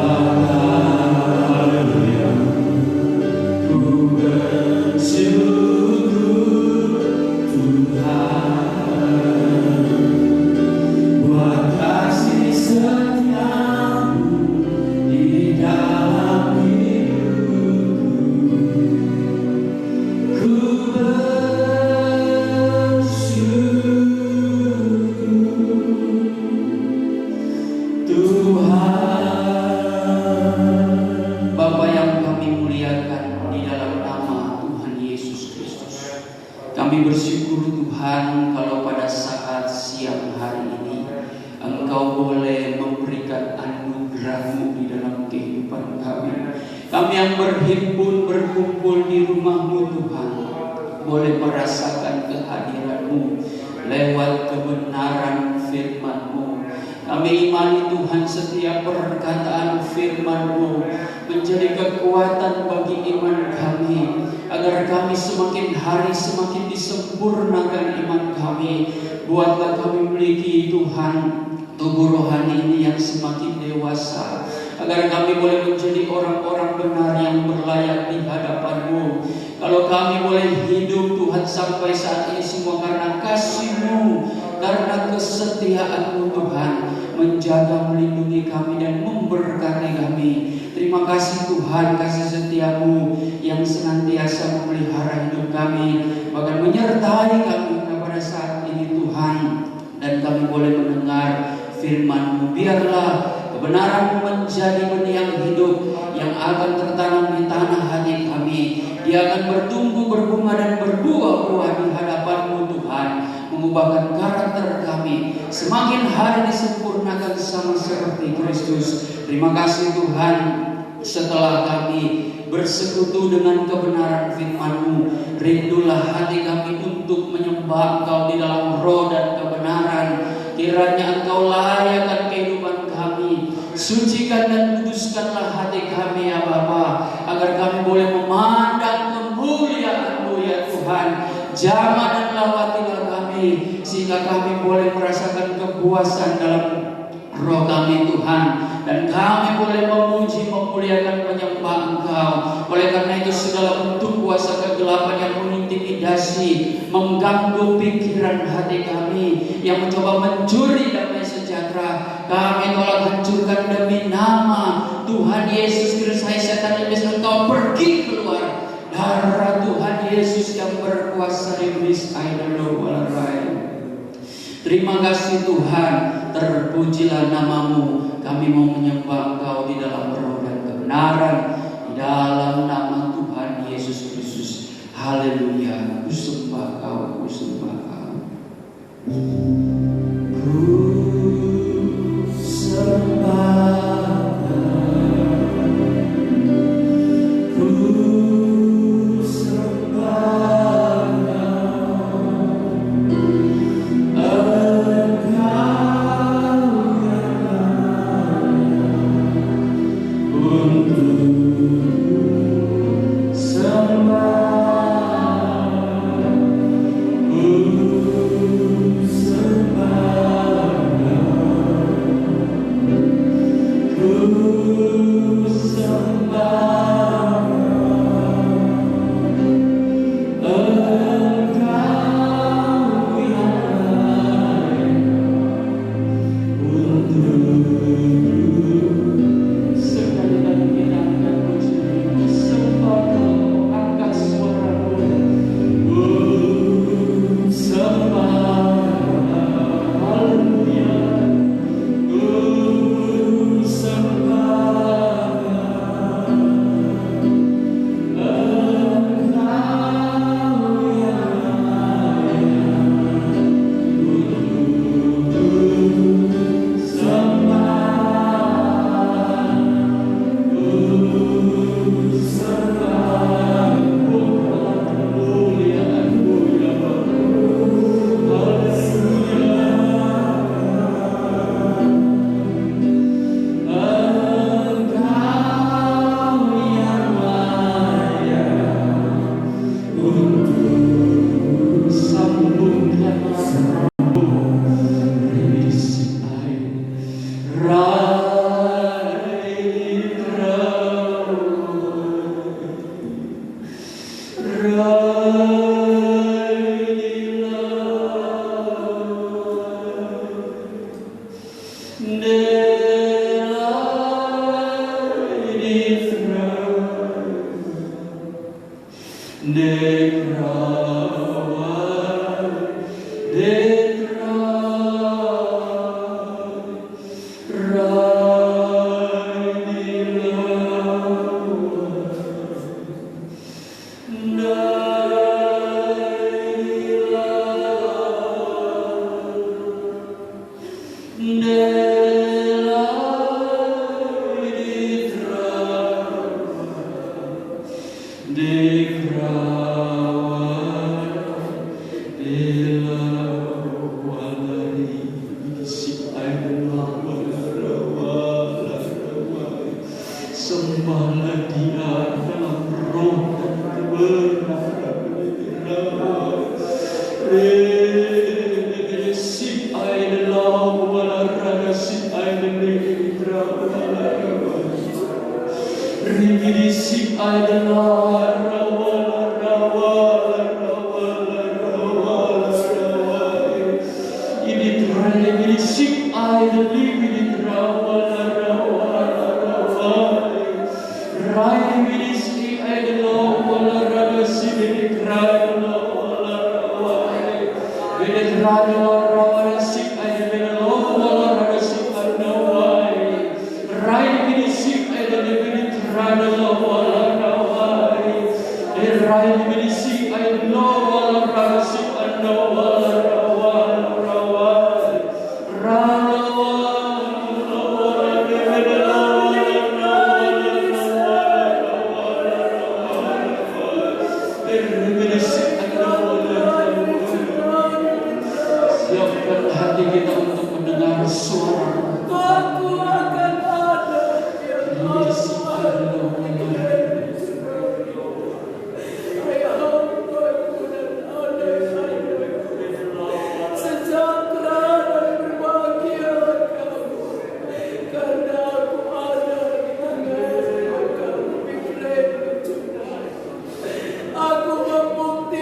Haleluya. Ku bersyukur Tuhan buat kasih setiamu di dalam hidupku. Ku bersyukur Tuhan. Bapa yang kami muliakan di dalam nama Tuhan Yesus Kristus, kami bersyukur Tuhan kalau pada saat siang hari ini Engkau boleh memberikan anugerah-Mu di dalam kehidupan kami. Kami yang berhimpun berkumpul di rumah-Mu Tuhan boleh merasakan kehadiran-Mu lewat kebenaran firman-Mu. Kami imani Tuhan setiap perkataan firman-Mu menjadi kekuatan bagi iman kami, agar kami semakin hari semakin disempurnakan iman kami. Buatlah kami memiliki Tuhan tubuh rohani ini yang semakin dewasa, agar kami boleh menjadi orang-orang benar yang berlayak di hadapan-Mu. Kalau kami boleh hidup Tuhan sampai saat ini semua karena kasih-Mu, karena kesetiaan-Mu Tuhan, menjaga, melindungi kami dan memberkati kami. Terima kasih Tuhan, kasih setia-Mu yang senantiasa memelihara hidup kami, bahkan menyertai kami pada saat ini Tuhan. Dan kami boleh mendengar firman-Mu. Biarlah kebenaran-Mu menjadi benih yang hidup yang akan tertanam di tanah hati kami. Dia akan bertumbuh, berbunga dan berbuah-buah di hadapan-Mu Tuhan, mengubahkan karakter kami semakin hari disempurnakan sama seperti Kristus. Terima kasih Tuhan, setelah kami bersekutu dengan kebenaran firman-Mu, rindulah hati kami untuk menyembah Engkau di dalam roh dan kebenaran. Kiranya Engkau layakkan kehidupan kami, sucikan dan kuduskanlah hati kami ya Bapa, agar kami boleh memandang kemuliaan-Mu ya Tuhan. Jamah dan lawatilah kami, sehingga kami boleh merasakan kepuasan dalam roh kami Tuhan, dan kami boleh memuji, memuliakan, menyembah Engkau. Oleh karena itu segala bentuk kuasa kegelapan yang mengintimidasi, mengganggu pikiran hati kami, yang mencoba mencuri damai sejahtera, kami tolak hancurkan demi nama Tuhan Yesus Kristus. Hai setan iblis, engkau pergi keluar. Darah Tuhan Yesus yang berkuasa iblis aidalowarai. Terima kasih Tuhan, terpujilah nama-Mu. Kami mau menyembah Engkau di dalam roh dan kebenaran, di dalam nama Tuhan Yesus Kristus. Haleluya. Ku sembah Kau, ku sembah Kau. Ku sembah Sembah Sembahlah Dia dalam roh dan kebenaran. Sip ay dalam wala raga sip ay dalam Ribidi sip ay dalam ini terang ini sip ay dalam Rai ministry ay dalaw wala raga sibig rado wala rawai bidit rado wala sip ay dalaw wala raga sip anawai Rai ministry ay dalaw bidit rado wala rawai Rai ministry ay dalaw wala raga sip anawai siapkan hati kita untuk mendengar suara Aku akan ada. Sejahtera dan berbahagia kamu, karena aku ada di tengah kamu pikiran Tuhan. Aku membuktikan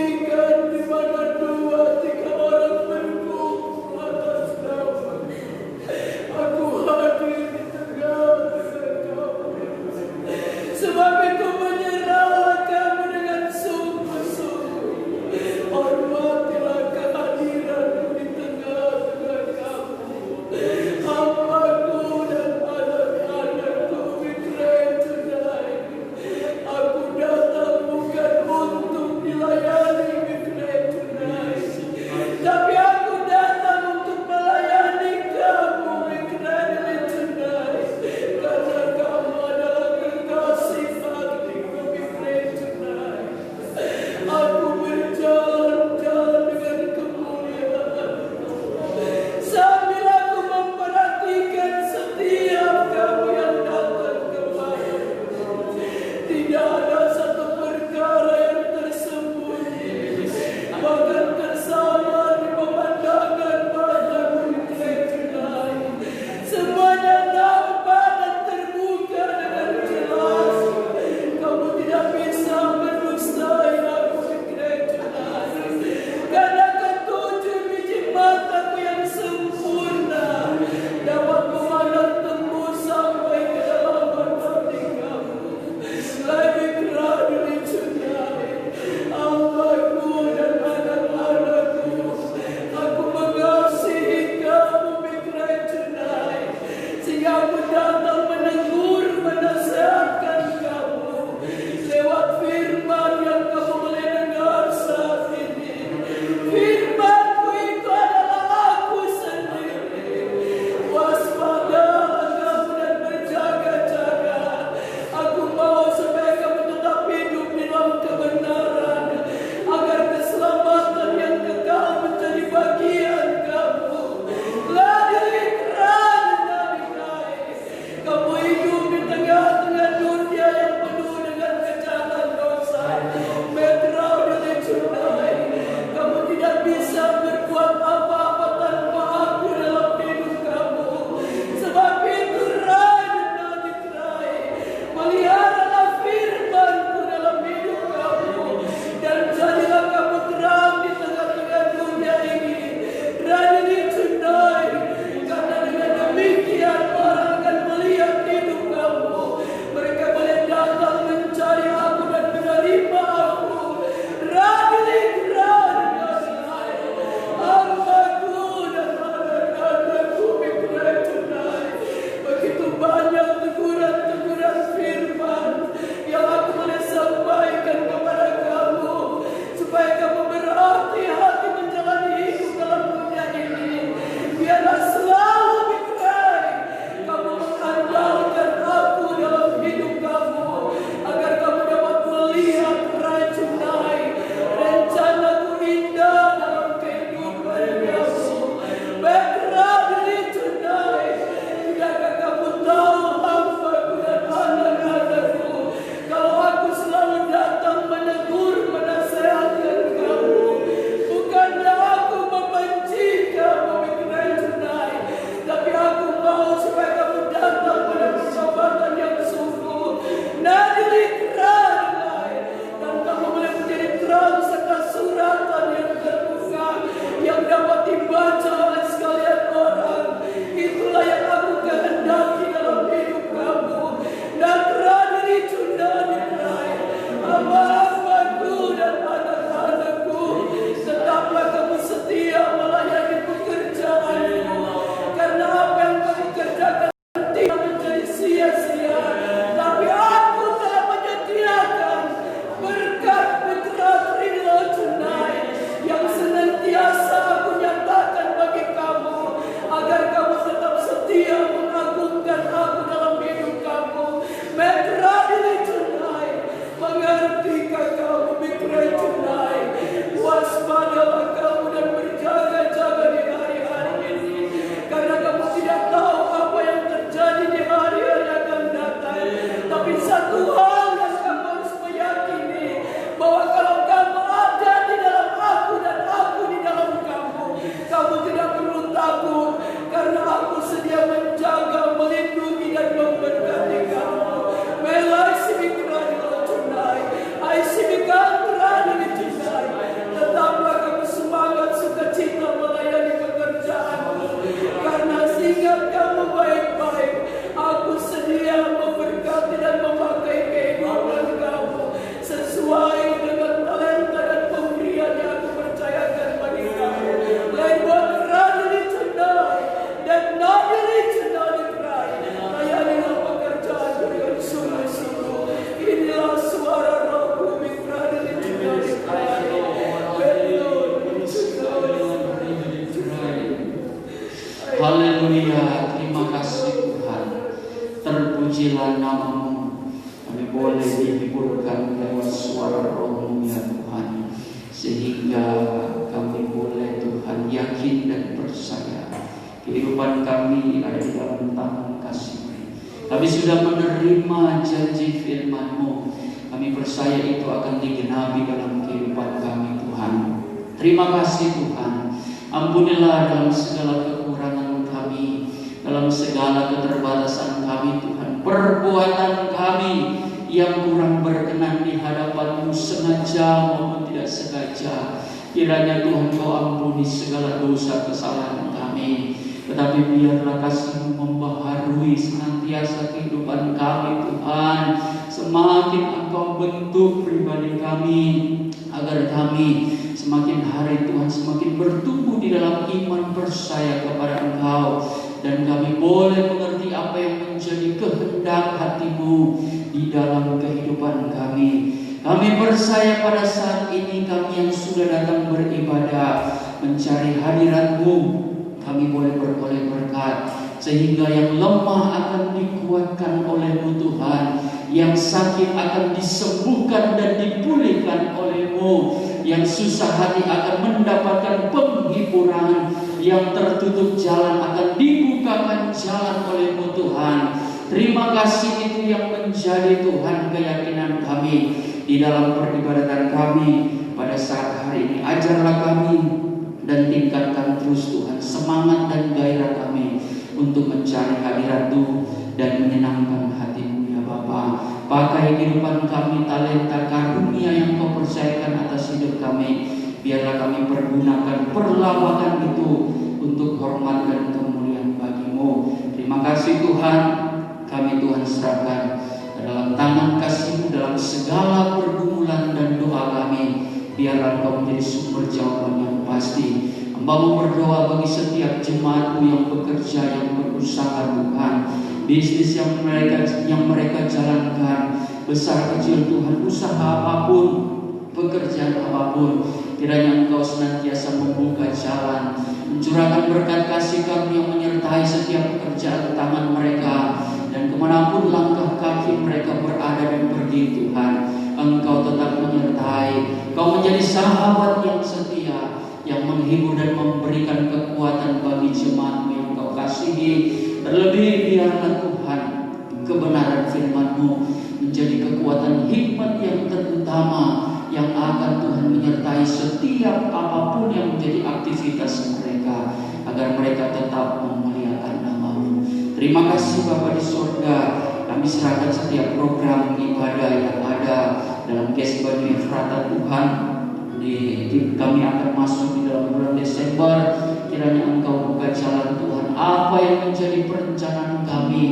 Haleluya, terima kasih Tuhan. Terpujilah nama-Mu. Kami boleh dihiburkan lewat suara Roh-Mu ya Tuhan, sehingga kami boleh Tuhan yakin dan percaya kehidupan kami ada di dalam tangan kasih-Mu. Kami sudah menerima janji firman-Mu. Kami percaya itu akan digenapi dalam kehidupan kami Tuhan. Terima kasih Tuhan. Ampunilah dalam segala kekurangan kami, dalam segala keterbatasan kami Tuhan, perbuatan kami yang kurang berkenan di hadapan-Mu sengaja maupun tidak sengaja. Kiranya Tuhan Kau ampuni segala dosa kesalahan kami. Tetapi biarlah kasih-Mu membaharui senantiasa kehidupan kami Tuhan. Semakin Engkau bentuk pribadi kami, agar kami semakin hari Tuhan semakin bertumbuh di dalam iman percaya kepada Engkau, dan kami boleh mengerti apa yang menjadi kehendak hati-Mu di dalam kehidupan kami. Kami percaya pada saat ini kami yang sudah datang beribadah mencari hadirat-Mu, kami boleh beroleh berkat, sehingga yang lemah akan dikuatkan oleh-Mu Tuhan, yang sakit akan disembuhkan dan dipulihkan oleh-Mu, yang susah hati akan mendapatkan penghiburan, yang tertutup jalan akan dibukakan jalan oleh-Mu Tuhan. Terima kasih, itu yang menjadi Tuhan keyakinan kami di dalam peribadatan kami pada saat hari ini. Ajarlah kami dan tingkatkan terus Tuhan semangat dan gairah kami untuk mencari hadirat-Mu dan menyenangkan hati-Mu ya Bapa. Pakai kehidupan kami, talenta karunia yang Kau percayakan atas hidup kami. Biarlah kami pergunakan perlawanan itu untuk hormat dan kemuliaan bagi-Mu. Terima kasih Tuhan. Kami Tuhan serahkan ke dalam tangan kasih-Mu dalam segala pergumulan dan doa kami. Biarlah Kau menjadi sumber jawaban yang pasti. Hamba-Mu berdoa bagi setiap jemaat-Mu yang bekerja, yang berusaha Tuhan, bisnis yang mereka jalankan, besar kecil Tuhan, usaha apapun, pekerjaan apapun, kiranya Engkau senantiasa membuka jalan, mencurahkan berkat kasih kami yang menyertai setiap pekerjaan tangan mereka, dan kemanapun langkah kaki mereka berada dan pergi Tuhan, Engkau tetap menyertai. Kau menjadi sahabat yang setia, yang menghibur dan memberikan kekuatan bagi jemaat-Mu yang Kau kasihi. Terlebih biarlah Tuhan kebenaran firman-Mu menjadi kekuatan hikmat yang terutama, yang akan Tuhan menyertai setiap apapun yang menjadi aktivitas mereka, agar mereka tetap memuliakan nama-Mu. Terima kasih Bapa di surga. Kami serahkan setiap program ibadah yang ada dalam Kesbah Efrata Tuhan. Kami akan masuk di dalam bulan Desember. Kiranya Engkau buka jalan Tuhan. Apa yang menjadi perencanaan kami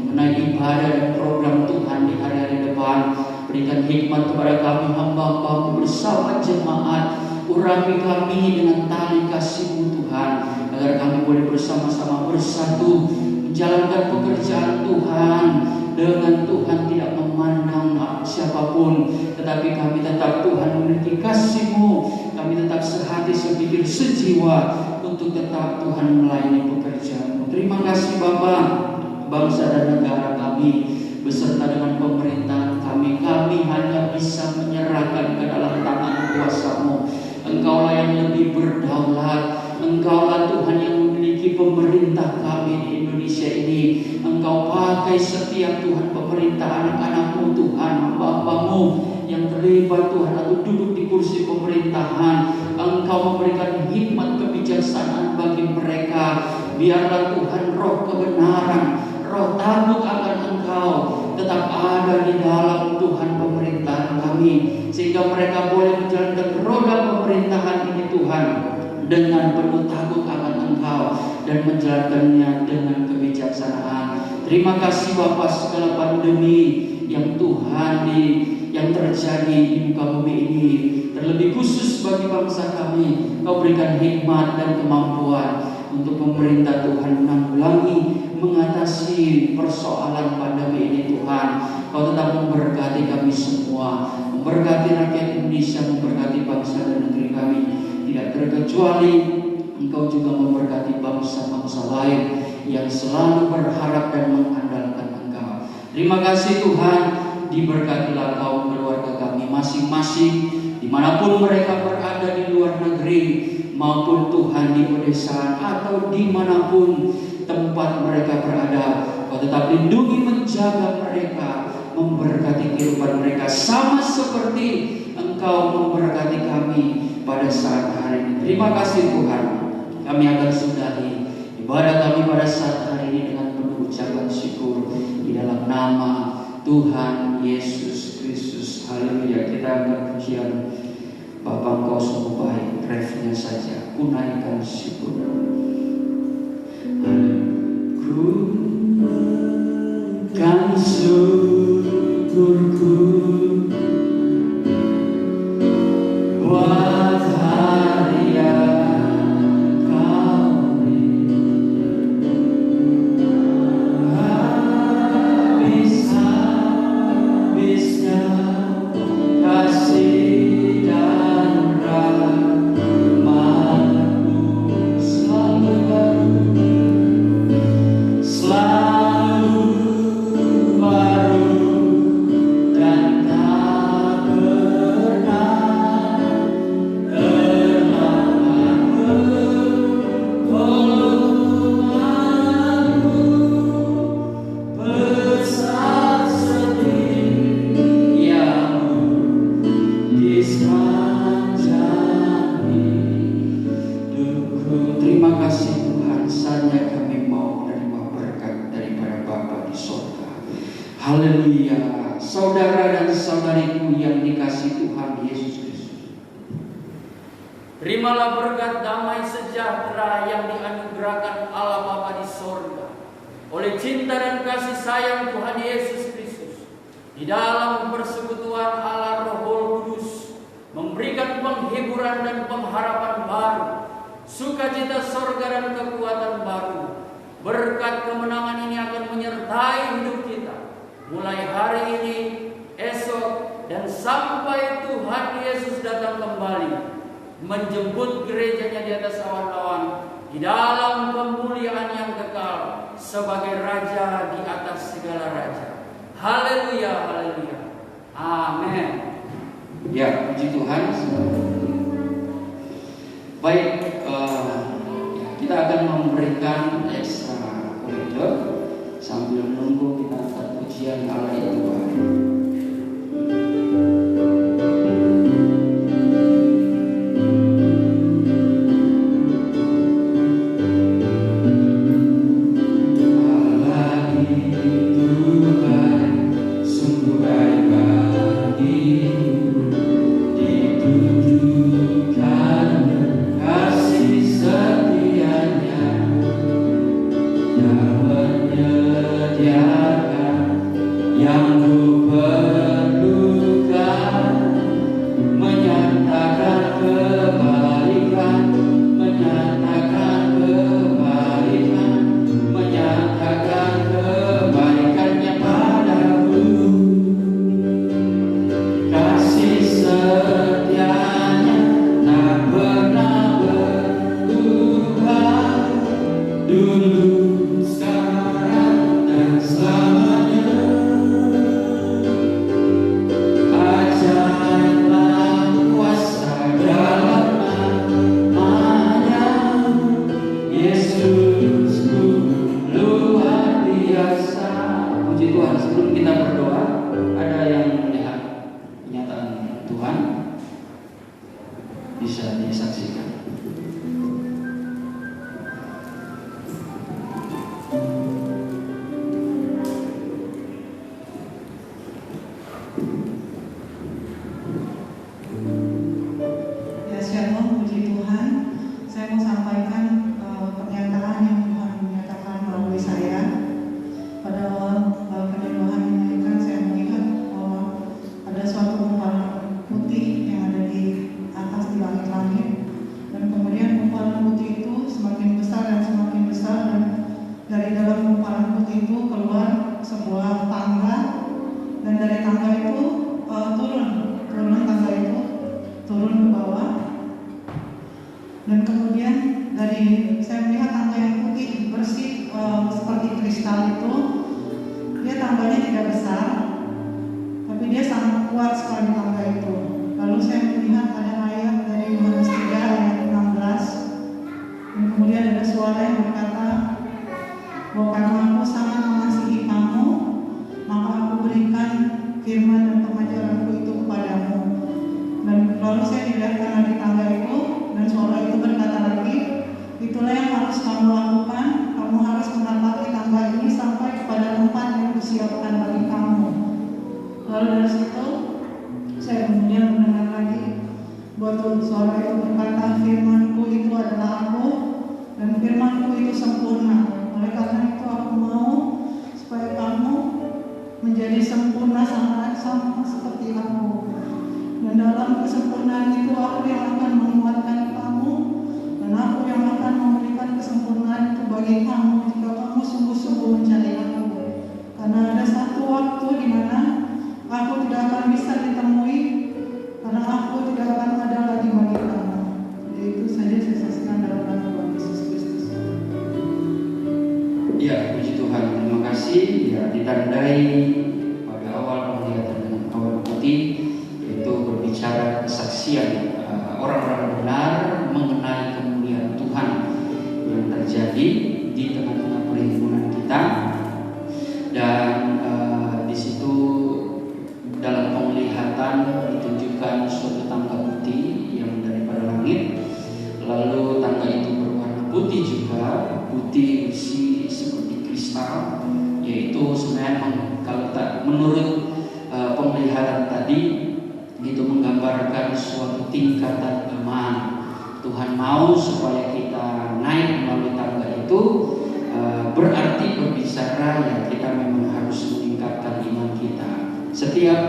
mengenai ibadah dan program Tuhan di hari-hari depan, berikan hikmat kepada kami hamba-Hamba-Mu bersama jemaat. Urapi kami dengan tali kasih-Mu Tuhan, agar kami boleh bersama-sama bersatu menjalankan pekerjaan Tuhan dengan Tuhan tidak memandang siapapun, tetapi kami tetap Tuhan memiliki kasih-Mu. Kami tetap sehati, sepikir, sejiwa untuk tetap Tuhan melayani pekerjaan-Mu. Terima kasih Bapa. Bangsa dan negara kami beserta dengan pemerintahan kami hanya bisa menyerahkan ke dalam tangan kuasa-Mu. Engkaulah yang lebih berdaulat. Engkaulah Tuhan yang memiliki pemerintah kami di Indonesia ini. Engkau pakai setiap Tuhan pemerintah anak-anak-Mu Tuhan, hamba-hamba-Mu yang terlibat Tuhan atau duduk di kursi pemerintahan. Engkau memberikan hikmat kebijaksanaan bagi mereka. Biarlah Tuhan roh kebenaran, roh takut akan Engkau tetap ada di dalam Tuhan pemerintahan kami, sehingga mereka boleh menjalankan roda pemerintahan ini Tuhan dengan penuh takut akan Engkau dan menjalankannya dengan kebijaksanaan. Terima kasih Bapa, segala pandemi yang Tuhan yang terjadi di muka bumi ini, terlebih khusus bagi bangsa kami, Kau berikan hikmat dan kemampuan untuk pemerintah Tuhan menanggulangi, mengatasi persoalan pandemi ini Tuhan. Kau tetap memberkati kami semua, memberkati rakyat Indonesia, memberkati bangsa dan negeri kami. Tidak terkecuali Engkau juga memberkati bangsa-bangsa lain lain yang selalu berharap dan mengandalkan Engkau. Terima kasih Tuhan, diberkatilah kaum keluarga kami masing-masing, dimanapun mereka berada di luar negeri maupun Tuhan di pedesaan atau dimanapun tempat mereka berada. Kau tetap lindungi, menjaga mereka, memberkati kehidupan mereka sama seperti Engkau memberkati kami pada saat hari ini. Terima kasih Tuhan. Kami akan sudahi ibadah kami pada saat hari ini dengan penuh ucapan syukur di dalam nama Tuhan Yesus Kristus. Haleluya. Kita akan pujian Bapa Engkau sungguh baik, refnya saja, ku naikkan syukur. Ku kan syukurku buat hari yang Kau beri, habis-habisnya kasih dan rahmat-Mu selalu baru dan tak pernah terlambat. Besar setiamu di sepanjang hidupku. Terima kasih Tuhan, saatnya kami mau menerima berkat daripada Bapa di sorga. Haleluya. Saudara dan saudariku yang dikasihi Tuhan Yesus Kristus, Terimalah berkat damai sejahtera yang dianugerahkan Allah Bapa di sorga oleh cinta dan kasih sayang Tuhan Yesus Kristus di dalam persekutuan Allah Roh Kudus, memberikan penghiburan dan pengharapan baru, sukacita sorga dan kekuatan baru. Berkat kemenangan ini akan menyertai hidup kita mulai hari ini, esok, dan sampai Tuhan Yesus datang kembali menjemput gerejanya di atas awan-awan di dalam kemuliaan yang kekal sebagai Raja di atas segala raja. Haleluya, haleluya. Amin. ya puji Tuhan. Baik, kita akan memberikan ekstra koridor sambil menunggu kita angkat pujian Allah yang baik. Dan kemudian saya melihat tangga yang putih bersih seperti kristal itu. Dia tangganya tidak besar, tapi dia sangat kuat sekali tangga itu. Lalu saya melihat ada ayat dari Yohanes 3 ayat 16, dan kemudian ada suara yang berkata bahwa karena aku sangat mengasihi kamu, maka aku berikan firman dan pengajaranku itu kepadamu. Dan lalu saya dilihatkan di tangga itu, dan suara itu berkata lagi, itulah yang harus kamu lakukan. Kamu harus menapaki tangga ini sampai kepada tempat yang kusiapkan bagi kamu. Lalu dari situ saya kemudian mendengar lagi bahwa suara itu berkata, firmanku itu adalah aku, dan firmanku itu sempurna. Oleh karena itu aku mau supaya kamu menjadi sempurna sama seperti aku. Dan dalam kesempurnaan itu aku yang akan menguatkan kamu, dan aku yang akan memberikan kesempurnaan itu bagi kamu jika kamu sungguh-sungguh mencari aku. Karena ada satu waktu di mana aku tidak akan bisa ditemui, karena aku tidak akan ada lagi bagi kamu. Jadi itu saja saya saksikan dalam nama Tuhan Yesus Kristus. Ya, puji Tuhan, terima kasih. Ya, ditandai pada awal penglihatan dengan awan putih, yaitu berbicara kesaksian orang-orang benar mengenai kemuliaan Tuhan yang terjadi di tengah-tengah perhimpunan kita. Dan di situ dalam penglihatan ditunjukkan suatu tangga putih yang daripada langit. Lalu tangga itu berwarna putih juga, putih bersih seperti kristal, yaitu sebenarnya kalau menurut penglihatan tadi itu menggambarkan suatu tingkatan iman. Tuhan mau supaya kita naik melalui tangga itu, berarti berbicara ya kita memang harus meningkatkan iman kita. Setiap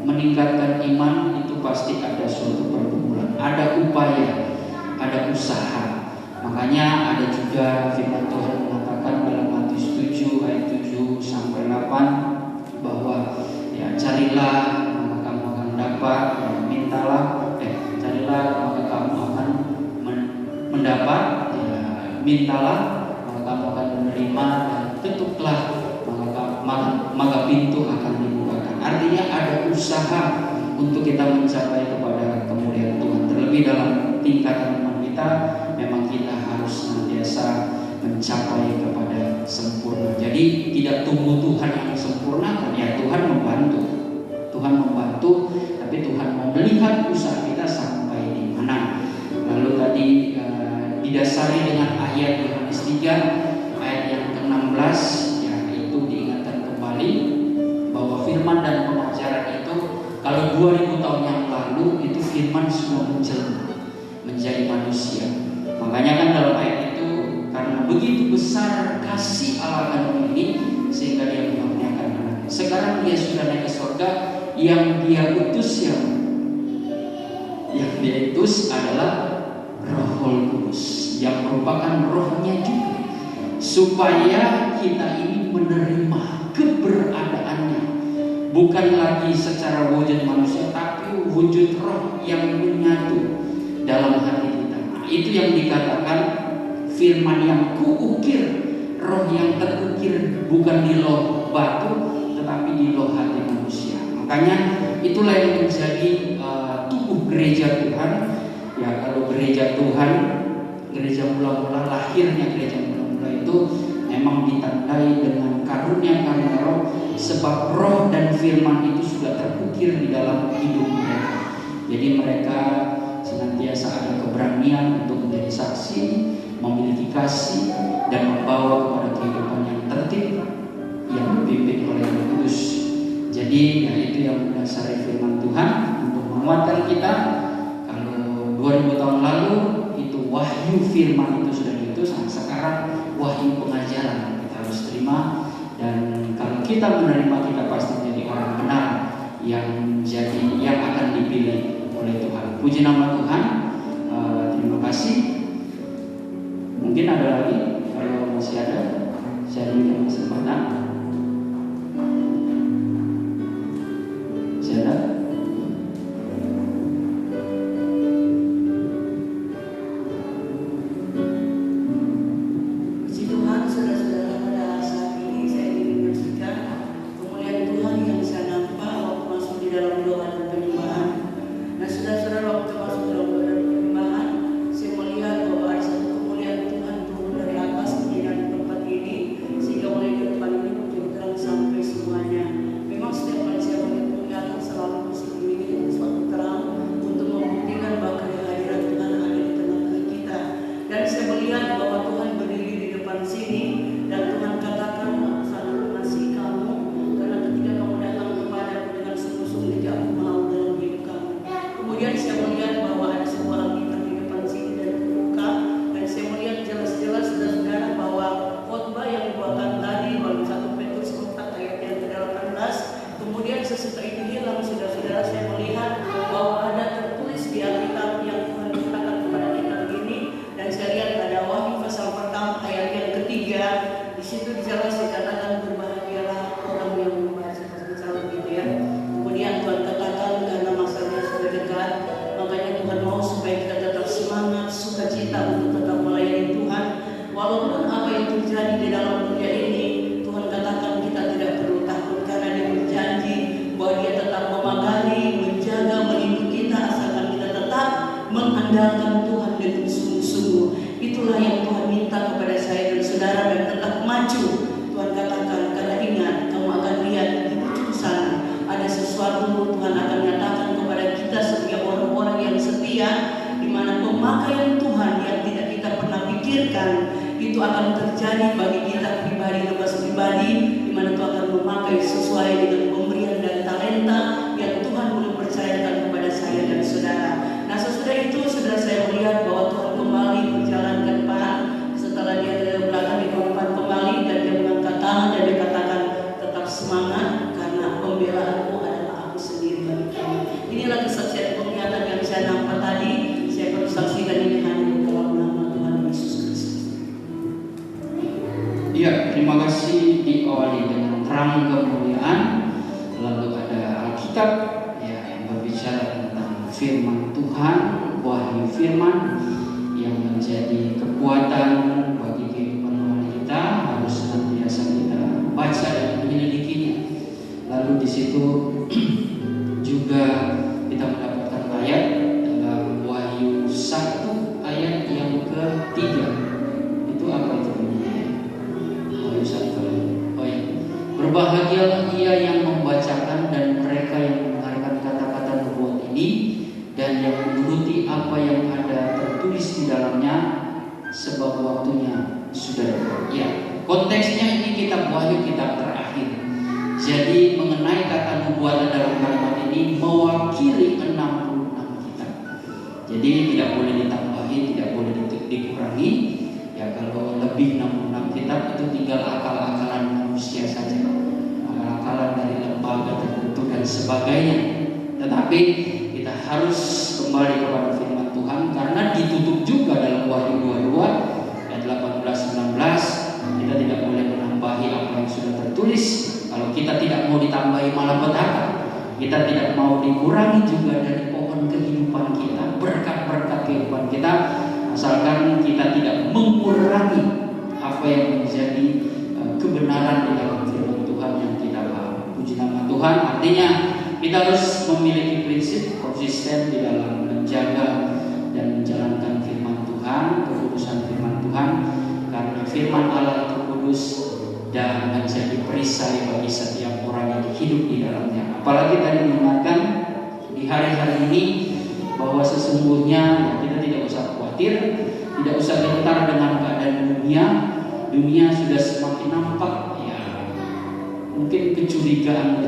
meningkatkan iman itu pasti ada suatu pergumulan, ada upaya, ada usaha. Makanya ada juga firman Tuhan mengatakan dalam Matius 7 ayat 7 sampai 8 bahwa ya carilah maka kamu akan dapat, mintalah, carilah maka kamu akan mendapat, ya, mintalah maka kamu akan menerima, dan ketuklah maka pintu akan dibukakan. Artinya ada usaha untuk kita mencapai kepada kemuliaan Tuhan. Terlebih dalam tingkatan iman kita, memang kita harus senantiasa mencapai kepada sempurna. Jadi tidak tunggu Tuhan yang sempurnakan, ya Tuhan membantu. Tuhan membantu, tapi Tuhan mau melihat usaha kita sampai di mana. Lalu tadi didasari dengan ayat Yohanes 3 ayat yang ke-16, ya itu diingatkan kembali bahwa firman dan pengajaran itu kalau 2000 tahun yang lalu itu firman sudah menjelma menjadi manusia. Makanya kan dalam ayat itu, karena begitu besar kasih Allah akan ini sehingga dia mengaruniakan anaknya. Sekarang dia sudah naik ke surga, yang dia utus yang dia utus adalah Roh Kudus yang merupakan rohnya juga, supaya kita ini menerima keberadaannya, bukan lagi secara wujud manusia, tapi wujud roh yang menyatu dalam hati kita. Nah, itu yang dikatakan firman yang kuukir, roh yang terukir bukan di loh batu tetapi di loh hati manusia. Makanya itulah yang menjadi tubuh gereja Tuhan. Ya, kalau gereja Tuhan, gereja mula-mula, lahirnya gereja mula-mula itu memang ditandai dengan karunia-karunia roh, sebab roh dan firman itu sudah terukir di dalam hidup mereka. Jadi mereka senantiasa ada keberanian untuk menjadi saksi, memiliki kasih, dan membawa kepada kehidupan yang tertib yang dipimpin oleh Roh Kudus. Jadi ya itu yang mendasari firman Tuhan untuk menguatkan kita. Kalau 2000 tahun lalu itu wahyu firman itu sudah diutus, sekarang wahyu pengajaran kita harus terima. Dan kalau kita menerima, kita pasti menjadi orang benar yang akan dipilih oleh Tuhan. Puji nama Tuhan. Terima kasih. Mungkin ada lagi, kalau masih ada, saya berikan kesempatan. Masih ada? Puji Tuhan, mengandalkan Tuhan dengan sungguh-sungguh. Itulah yang Tuhan minta kepada saya dan saudara, dan tetap maju. Tuhan katakan, karena ingat, kamu akan lihat di ujung sana ada sesuatu. Tuhan akan nyatakan kepada kita sebagai orang-orang yang setia, di mana pemakaian Tuhan yang tidak kita pernah pikirkan itu akan terjadi bagi kita pribadi, lepas pribadi, di mana Tuhan akan memakai sesuai dengan pemberian dan talenta yang Tuhan boleh percayakan kepada saya dan saudara. Nah, sesudah itu saudara, saya melihat bahwa Tuhan kembali berjalan ke depan. Setelah dia ke belakang, dia ke depan kembali, dan dia mengangkat tangan dan dia katakan, tetap semangat karena pembelaanmu adalah aku sendiri bagi kamu. Inilah kesaksian penglihatan yang saya nampak tadi. Saya baru saksikan ini hanya di dalam nama Tuhan Yesus Kristus. Ya, terima kasih. Diawali dengan terang kemuliaan, lalu ada Alkitab ya, yang berbicara tentang firman Tuhan, wahyu firman yang menjadi kekuatan bagi kehidupan rohani kita, harus senantiasa kita baca dan menyelidikinya. Lalu di situ juga kita mendapatkan ayat dalam Wahyu 1 ayat yang ketiga. Itu apa itu bunyinya? Wahyu 1. Oh ya. Berbahagialah ia yang membacakan dan mereka yang mendengarkan kata-kata nubuat ini dan yang menuruti apa yang ada tertulis di dalamnya, sebab waktunya sudah dekat. Ya, konteksnya ini kitab Wahyu, kitab terakhir. Jadi mengenai kata nubuatan dalam kalimat ini mewakili 66 kitab. Jadi tidak boleh ditambahi, tidak boleh dikurangi. Ya, kalau lebih 66 kitab itu tinggal akal-akalan manusia saja, akal-akalan dari lembaga tertentu dan sebagainya. Tetapi kita harus kembali kepada firman Tuhan, karena ditutup juga dalam Wahyu 22 ayat 18-19. Kita tidak boleh menambahi apa yang sudah tertulis. Kalau kita tidak mau ditambahi malapetaka, kita tidak mau dikurangi juga dari pohon kehidupan kita, berkat-berkat kehidupan kita, asalkan kita tidak mengurangi apa yang menjadi kebenaran di dalam firman Tuhan yang kita paham. Puji nama Tuhan. Artinya kita harus memiliki prinsip konsisten di dalam menjaga dan menjalankan firman Tuhan, kekudusan firman Tuhan, karena firman Allah itu kudus dan menjadi perisai bagi setiap orang yang hidup di dalamnya. Apalagi tadi mengingatkan di hari-hari ini bahwa sesungguhnya kita tidak usah khawatir, tidak usah gentar dengan keadaan dunia. Dunia sudah semakin nampak ya, mungkin kecurigaan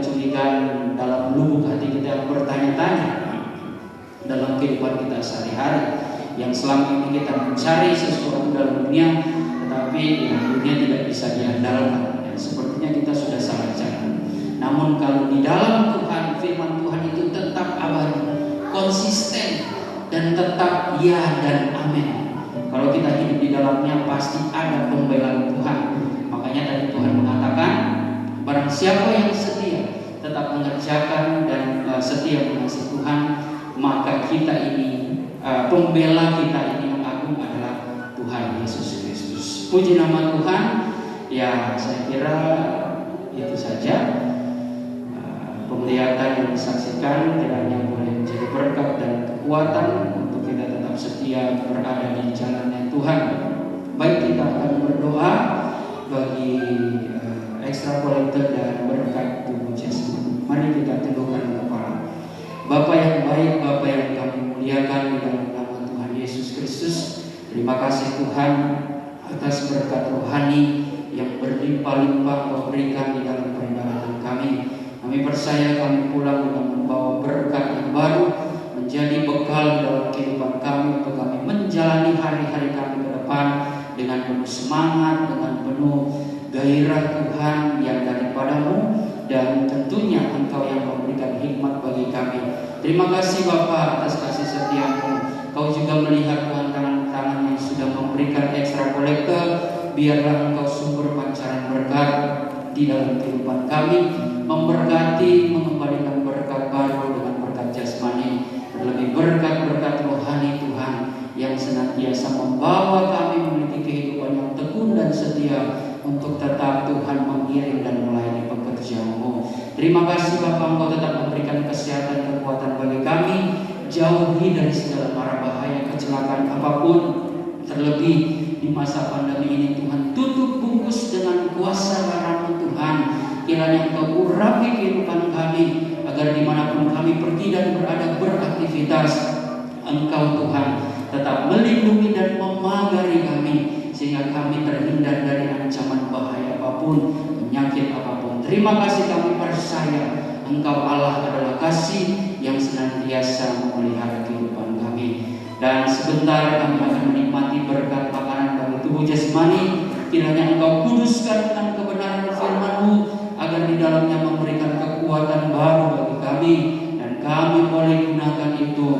dalam lubuk hati kita yang bertanya-tanya dalam kehidupan kita sehari-hari, yang selama ini kita mencari sesuatu dalam dunia, tetapi ya, dunia tidak bisa diandalkan. Ya, sepertinya kita sudah salah jalan. Namun kalau di dalam Tuhan, firman Tuhan itu tetap abadi, konsisten, dan tetap ya dan amin. Kalau kita hidup di dalamnya pasti ada pembelaan Tuhan. Makanya tadi Tuhan mengatakan, barang siapa yang setia tetap mengerjakan dan setia mengasihi Tuhan, maka kita ini pembela kita ini yang agung adalah Tuhan Yesus Kristus. Puji nama Tuhan. Ya, saya kira itu saja penglihatan yang disaksikan, kiranya boleh menjadi berkat dan kekuatan untuk kita tetap setia berada di jalannya Tuhan. Baik, kita akan berdoa bagi ekstra kolektor dan berkat tubuh jasmani. Mari kita tundukkan kepala. Bapa yang baik, Bapa yang kami muliakan di dalam nama Tuhan Yesus Kristus, terima kasih Tuhan atas berkat rohani yang berlimpah-limpah Kau berikan di dalam peribadatan kami. Kami percaya kami pulang dengan membawa berkat yang baru, menjadi bekal dalam kehidupan kami untuk kami menjalani hari-hari kami ke depan dengan penuh semangat, dengan penuh gairah Tuhan yang daripadamu, dan tentunya Engkau yang memberikan hikmat bagi kami. Terima kasih Bapa atas kasih setiamu. Kau juga melihat Tuhan tangan-tangan yang sudah memberikan ekstra kolektor. Biarlah Engkau sumber pancaran berkat di dalam kehidupan kami, memberkati, mengembalikan berkat baru dengan berkat jasmani, terlebih berkat-berkat rohani Tuhan yang senantiasa membawa kami memiliki kehidupan yang tekun dan setia untuk tetap Tuhan mengiring dan melayani pekerjaan-Mu. Terima kasih Bapa, Engkau tetap memberikan kesehatan, kekuatan bagi kami, jauhi dari segala mara bahaya, silakan apapun, terlebih di masa pandemi ini Tuhan, tutup bungkus dengan kuasa darah-Mu Tuhan. Kiranya Engkau urapi kehidupan kami, agar dimanapun kami pergi dan berada beraktivitas, Engkau Tuhan tetap melindungi dan memagari kami, sehingga kami terhindar dari ancaman bahaya apapun, penyakit apapun. Terima kasih, kami percaya Engkau Allah adalah kasih yang senantiasa memelihara kehidupan kami. Dan sebentar kami akan menikmati berkat makanan bagi tubuh jasmani. Kiranya Engkau kuduskan dengan kebenaran firman-Mu, agar di dalamnya memberikan kekuatan baru bagi kami, dan kami boleh gunakan itu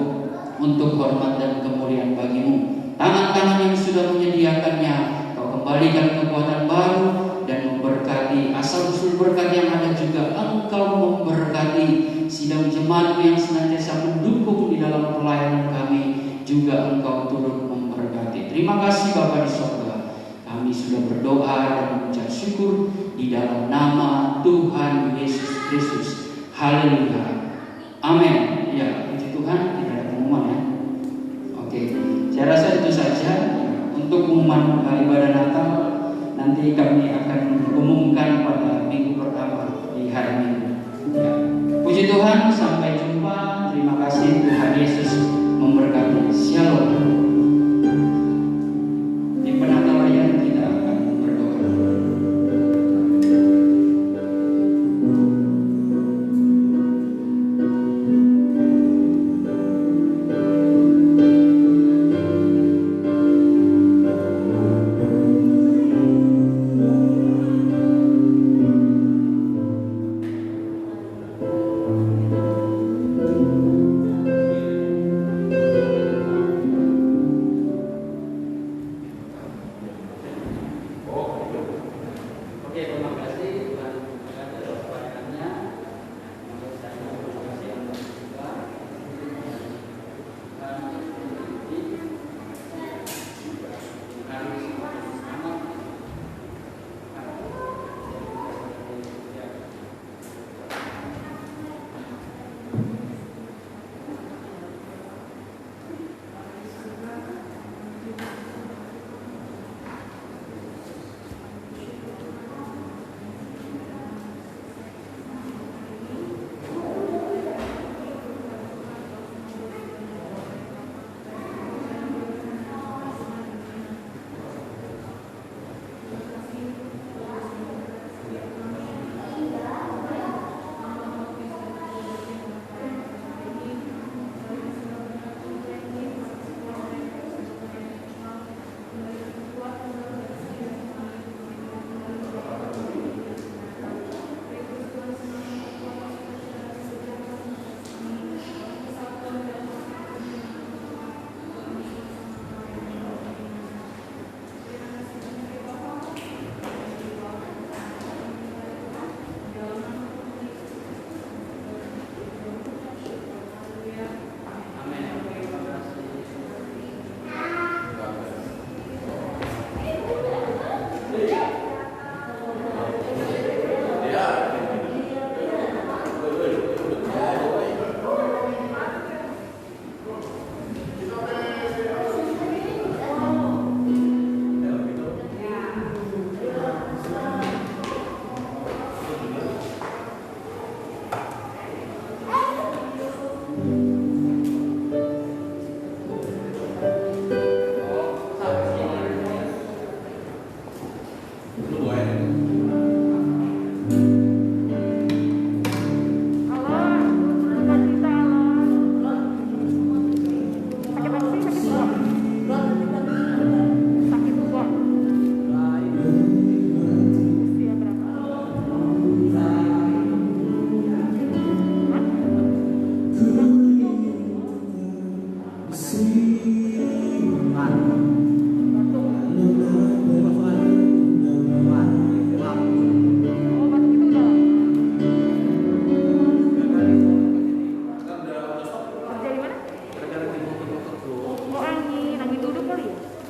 untuk hormat dan kemuliaan bagi-Mu. Tangan-tangan yang sudah menyediakannya, Kau kembalikan kekuatan baru dan memberkati asal-usul berkat yang ada juga. Engkau memberkati sidang jemaat yang senantiasa mendukung di dalam pelayanan kami, juga Engkau turut memberkati. Terima kasih Bapa di surga. Kami sudah berdoa dan mengucap syukur di dalam nama Tuhan Yesus Kristus. Haleluya. Amin. Ya, puji Tuhan, tidak ada pengumuman ya. Oke, saya rasa itu saja untuk pengumuman ibadah Natal. Nanti kami akan umumkan pada minggu pertama di hari Minggu. Ya. Puji Tuhan, sampai jumpa. Terima kasih, Tuhan Yesus